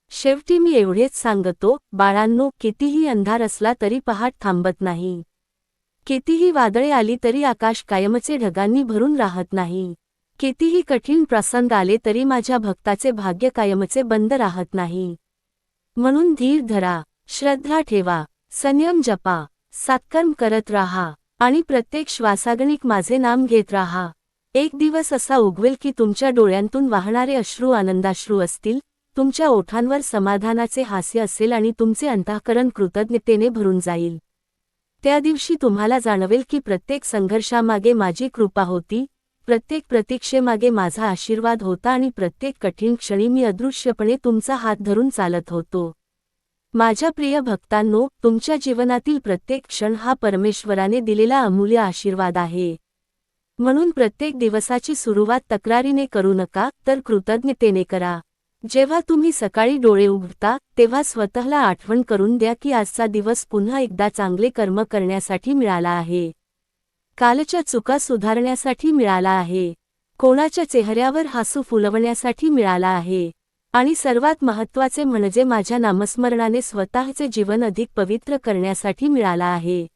शेवटी मी एवढेच सांगतो, बाळांनो, कितीही अंधार असला तरी पहाट थांबत नाही. कितीही वादळे आली तरी आकाश कायमचे ढगांनी भरून राहत नाही. कितीही कठीण प्रसंग आले तरी माझ्या भक्ताचे भाग्य कायमचे बंद राहत नाही. म्हणून धीर धरा, श्रद्धा ठेवा, संयम जपा, सत्कर्म करत राहा आणि प्रत्येक श्वासागणिक माझे नाम घेत राहा. एक दिवस असा उगवेल की तुमच्या डोळ्यांतून वाहणारे अश्रू आनंदाश्रू असतील, तुमच्या ओठांवर समाधानाचे हास्य असेल आणि तुमचे अंतःकरण कृतज्ञतेने भरून जाईल. त्या दिवशी तुम्हाला जाणवेल की प्रत्येक संघर्षामागे माझी कृपा होती, प्रत्येक प्रतीक्षेमागे माझा आशीर्वाद होता आणि प्रत्येक कठीण क्षणी मी अदृश्यपणे तुमचा हात धरून चालत होतो. माझ्या प्रिय भक्तांनो, तुमच्या जीवनातील प्रत्येक क्षण हा परमेश्वराने दिलेला अमूल्य आशीर्वाद आहे. म्हणून प्रत्येक दिवसाची सुरुवात तक्रारीने करू नका, तर कृतज्ञतेने करा. जेव्हा तुम्ही सकाळी डोळे उघडता तेव्हा स्वतःला आठवण करून द्या की आजचा दिवस पुन्हा एकदा चांगले कर्म करण्यासाठी मिळाला आहे. कालच्या चुका सुधारण्यासाठी मिळाला आहे. कोणाच्या चेहऱ्यावर हसू फुलवण्यासाठी मिळाला आहे. आणि सर्वात महत्त्वाचे म्हणजे माझ्या नामस्मरणाने स्वतःचे जीवन अधिक पवित्र करण्यासाठी मिळाला आहे.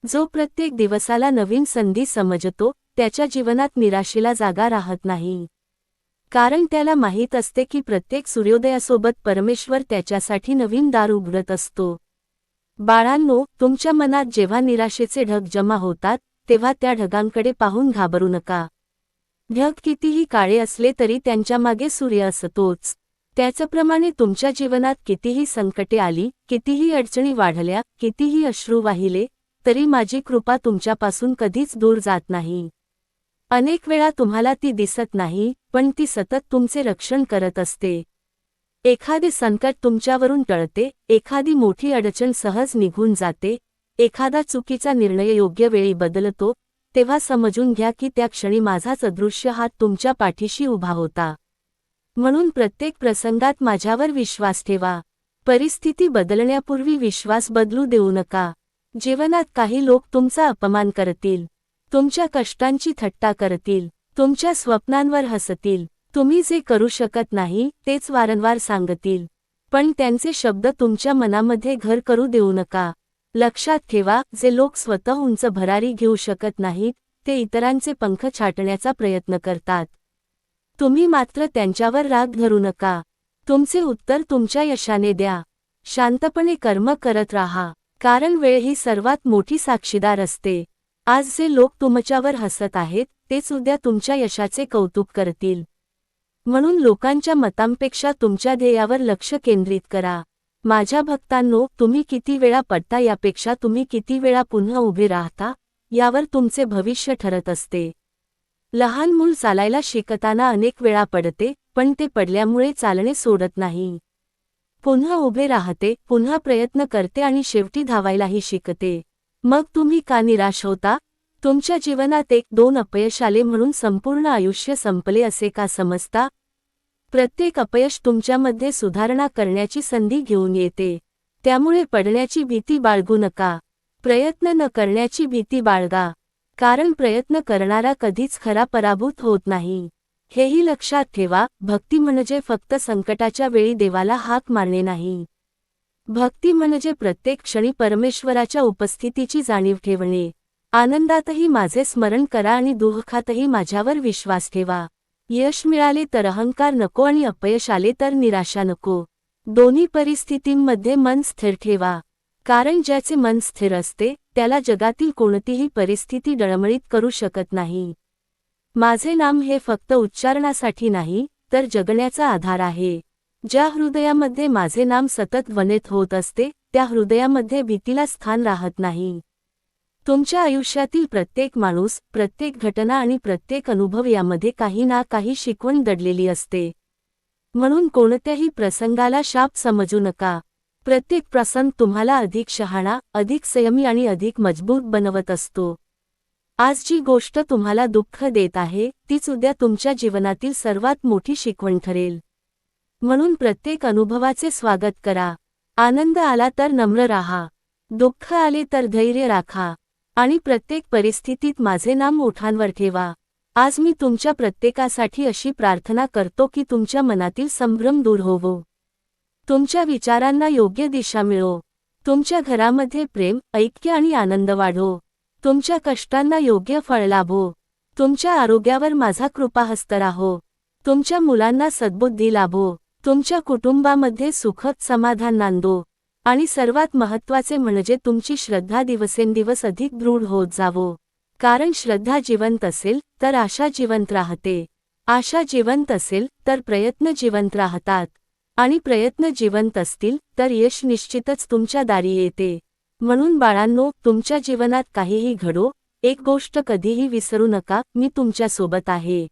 जो प्रत्येक दिवसाला नवीन संधी समजतो, त्याच्या जीवनात निराशेला जागा राहत नाही. कारण त्याला माहीत असते की प्रत्येक सूर्योदयासोबत परमेश्वर त्याच्यासाठी नवीन दार उघडत असतो. बाळांनो, तुमच्या मनात जेव्हा निराशेचे ढग जमा होतात, तेव्हा त्या ढगांकडे पाहून घाबरू नका. ढग कितीही काळे असले तरी त्यांच्यामागे सूर्य असतोच. त्याचप्रमाणे तुमच्या जीवनात कितीही संकटे आली, कितीही अडचणी वाढल्या, कितीही अश्रू वाहिले, तरी माझी कृपा तुमच्यापासून कधीच दूर जात नाही. अनेक वेळा तुम्हाला ती दिसत नाही, पण ती सतत तुमचे रक्षण करत असते. एखादे संकट तुमच्यावरून टळते, एखादी मोठी अडचण सहज निघून जाते, एखादा चुकीचा निर्णय योग्य वेळी बदलतो, तेव्हा समजून घ्या की त्या क्षणी माझाच अदृश्य हात तुमच्या पाठीशी उभा होता. म्हणून प्रत्येक प्रसंगात माझ्यावर विश्वास ठेवा. परिस्थिती बदलण्यापूर्वी विश्वास बदलू देऊ नका. जीवनात काही लोक तुमचा अपमान करतील, तुमच्या कष्टांची थट्टा करतील, तुमच्या स्वप्नांवर हसतील, तुम्ही जे करू शकत नाही तेच वारंवार सांगतील, पण त्यांचे शब्द तुमच्या मनामध्ये घर करू देऊ नका. लक्षात ठेवा, जे लोक स्वतः उंच भरारी घेऊ शकत नाहीत ते इतरांचे पंख छाटण्याचा प्रयत्न करतात. तुम्ही मात्र त्यांच्यावर राग धरू नका. तुमचे उत्तर तुमच्या यशाने द्या. शांतपणे कर्म करत राहा, कारण वेळ ही सर्वात मोठी साक्षीदार असते. आज जे लोक तुमच्यावर हसत आहेत तेच उद्या तुमच्या यशाचे कौतुक करतील. म्हणून लोकांच्या मतांपेक्षा तुमच्या ध्येयावर लक्ष केंद्रित करा. माझ्या भक्तांनो, तुम्ही किती वेळा पडता यापेक्षा तुम्ही किती वेळा पुन्हा उभे राहता यावर तुमचे भविष्य ठरत असते. लहान मूल चालायला शिकताना अनेक वेळा पडते, पण ते पडल्यामुळे चालणे सोडत नाही. पुन्हा उभे राहते, पुन्हा प्रयत्न करते आणि शेवटी धावायलाही शिकते. मग तुम्ही का निराश होता? तुमच्या जीवनात 1-2 अपयश आले म्हणून संपूर्ण आयुष्य संपले असे का समजता? प्रत्येक अपयश तुमच्यामध्ये सुधारणा करण्याची संधी घेऊन येते. त्यामुळे पडण्याची भीती बाळगू नका. प्रयत्न न करण्याची भीती बाळगा, कारण प्रयत्न करणारा कधीच खरा पराभूत होत नाही. हेही लक्षात ठेवा, भक्ती म्हणजे फक्त संकटाच्या वेळी देवाला हाक मारणे नाही. भक्ती म्हणजे प्रत्येक क्षणी परमेश्वराच्या उपस्थितीची जाणीव ठेवणे. आनंदातही माझे स्मरण करा आणि दुःखातही माझ्यावर विश्वास ठेवा. यश मिळाले तर अहंकार नको आणि अपयश आले तर निराशा नको. दोन्ही परिस्थितींमध्ये मन स्थिर ठेवा, कारण ज्याचे मन स्थिर असते त्याला जगातील कोणतीही परिस्थिती डळमळीत करू शकत नाही. माझे नाम हे फक्त उच्चारणासाठी नाही, तर जगण्याचा आधार आहे. ज्या हृदयामध्ये माझे नाम सतत ध्वनित होत असते त्या हृदयामध्ये भीतीला स्थान राहत नाही. तुमच्या आयुष्यातील प्रत्येक माणूस, प्रत्येक घटना आणि प्रत्येक अनुभव यामध्ये काही ना काही शिकवण दडलेली असते. म्हणून कोणत्याही प्रसंगाला शाप समजू नका. प्रत्येक प्रसंग तुम्हाला अधिक शहाणा, अधिक संयमी आणि अधिक मजबूत बनवत असतो. आज जी गोष्ट तुम्हाला दुःख देत आहे तीच उद्या तुमच्या जीवनातील सर्वात मोठी शिकवण ठरेल. म्हणून प्रत्येक अनुभवाचे स्वागत करा. आनंद आला तर नम्र राहा, दुःख आले तर धैर्य राखा आणि प्रत्येक परिस्थितीत माझे नाम ओठांवर ठेवा. आज मी तुमच्या प्रत्येकासाठी अशी प्रार्थना करतो की तुमच्या मनातील संभ्रम दूर होवो, तुमच्या विचारांना योग्य दिशा मिळो, तुमच्या घरामध्ये प्रेम, ऐक्य आणि आनंद वाढो, तुमच्या कष्टांना योग्य फळ लाभो, तुमच्या आरोग्यावर माझा कृपाहस्त राहो, तुमच्या मुलांना सद्बुद्धी लाभो, तुमच्या कुटुंबामध्ये सुखद समाधान नांदो आणि सर्वात महत्त्वाचे म्हणजे तुमची श्रद्धा दिवसेंदिवस अधिक दृढ होत जावो. कारण श्रद्धा जिवंत असेल तर आशा जिवंत राहते, आशा जिवंत असेल तर प्रयत्न जिवंत राहतात आणि प्रयत्न जिवंत असतील तर यश निश्चितच तुमच्या दारी येते. म्हणून बाळांनो, तुमच्या जीवनात काहीही घडो, एक गोष्ट कधीही विसरू नका, मी तुमच्यासोबत आहे.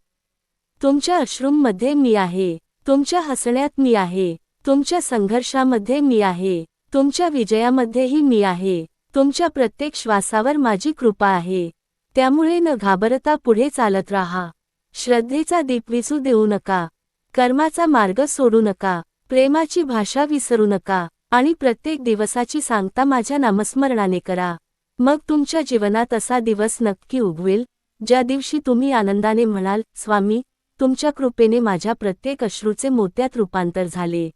तुमच्या अश्रूंमध्ये मी आहे, तुमच्या हसण्यात मी आहे, तुमच्या संघर्षामध्ये मी आहे, तुमच्या विजयामध्येही मी आहे. तुमच्या प्रत्येक श्वासावर माझी कृपा आहे. त्यामुळे न घाबरता पुढे चालत राहा. श्रद्धेचा दीप विझू देऊ नका, कर्माचा मार्ग सोडू नका, प्रेमाची भाषा विसरू नका आणि प्रत्येक दिवसाची सांगता माझ्या नामस्मरणाने करा. मग तुमच्या जीवनात असा दिवस नक्की उगवेल ज्या दिवशी तुम्ही आनंदाने म्हणाल, स्वामी, तुमच्या कृपेने माझ्या प्रत्येक अश्रूचे मोत्यात रूपांतर झाले.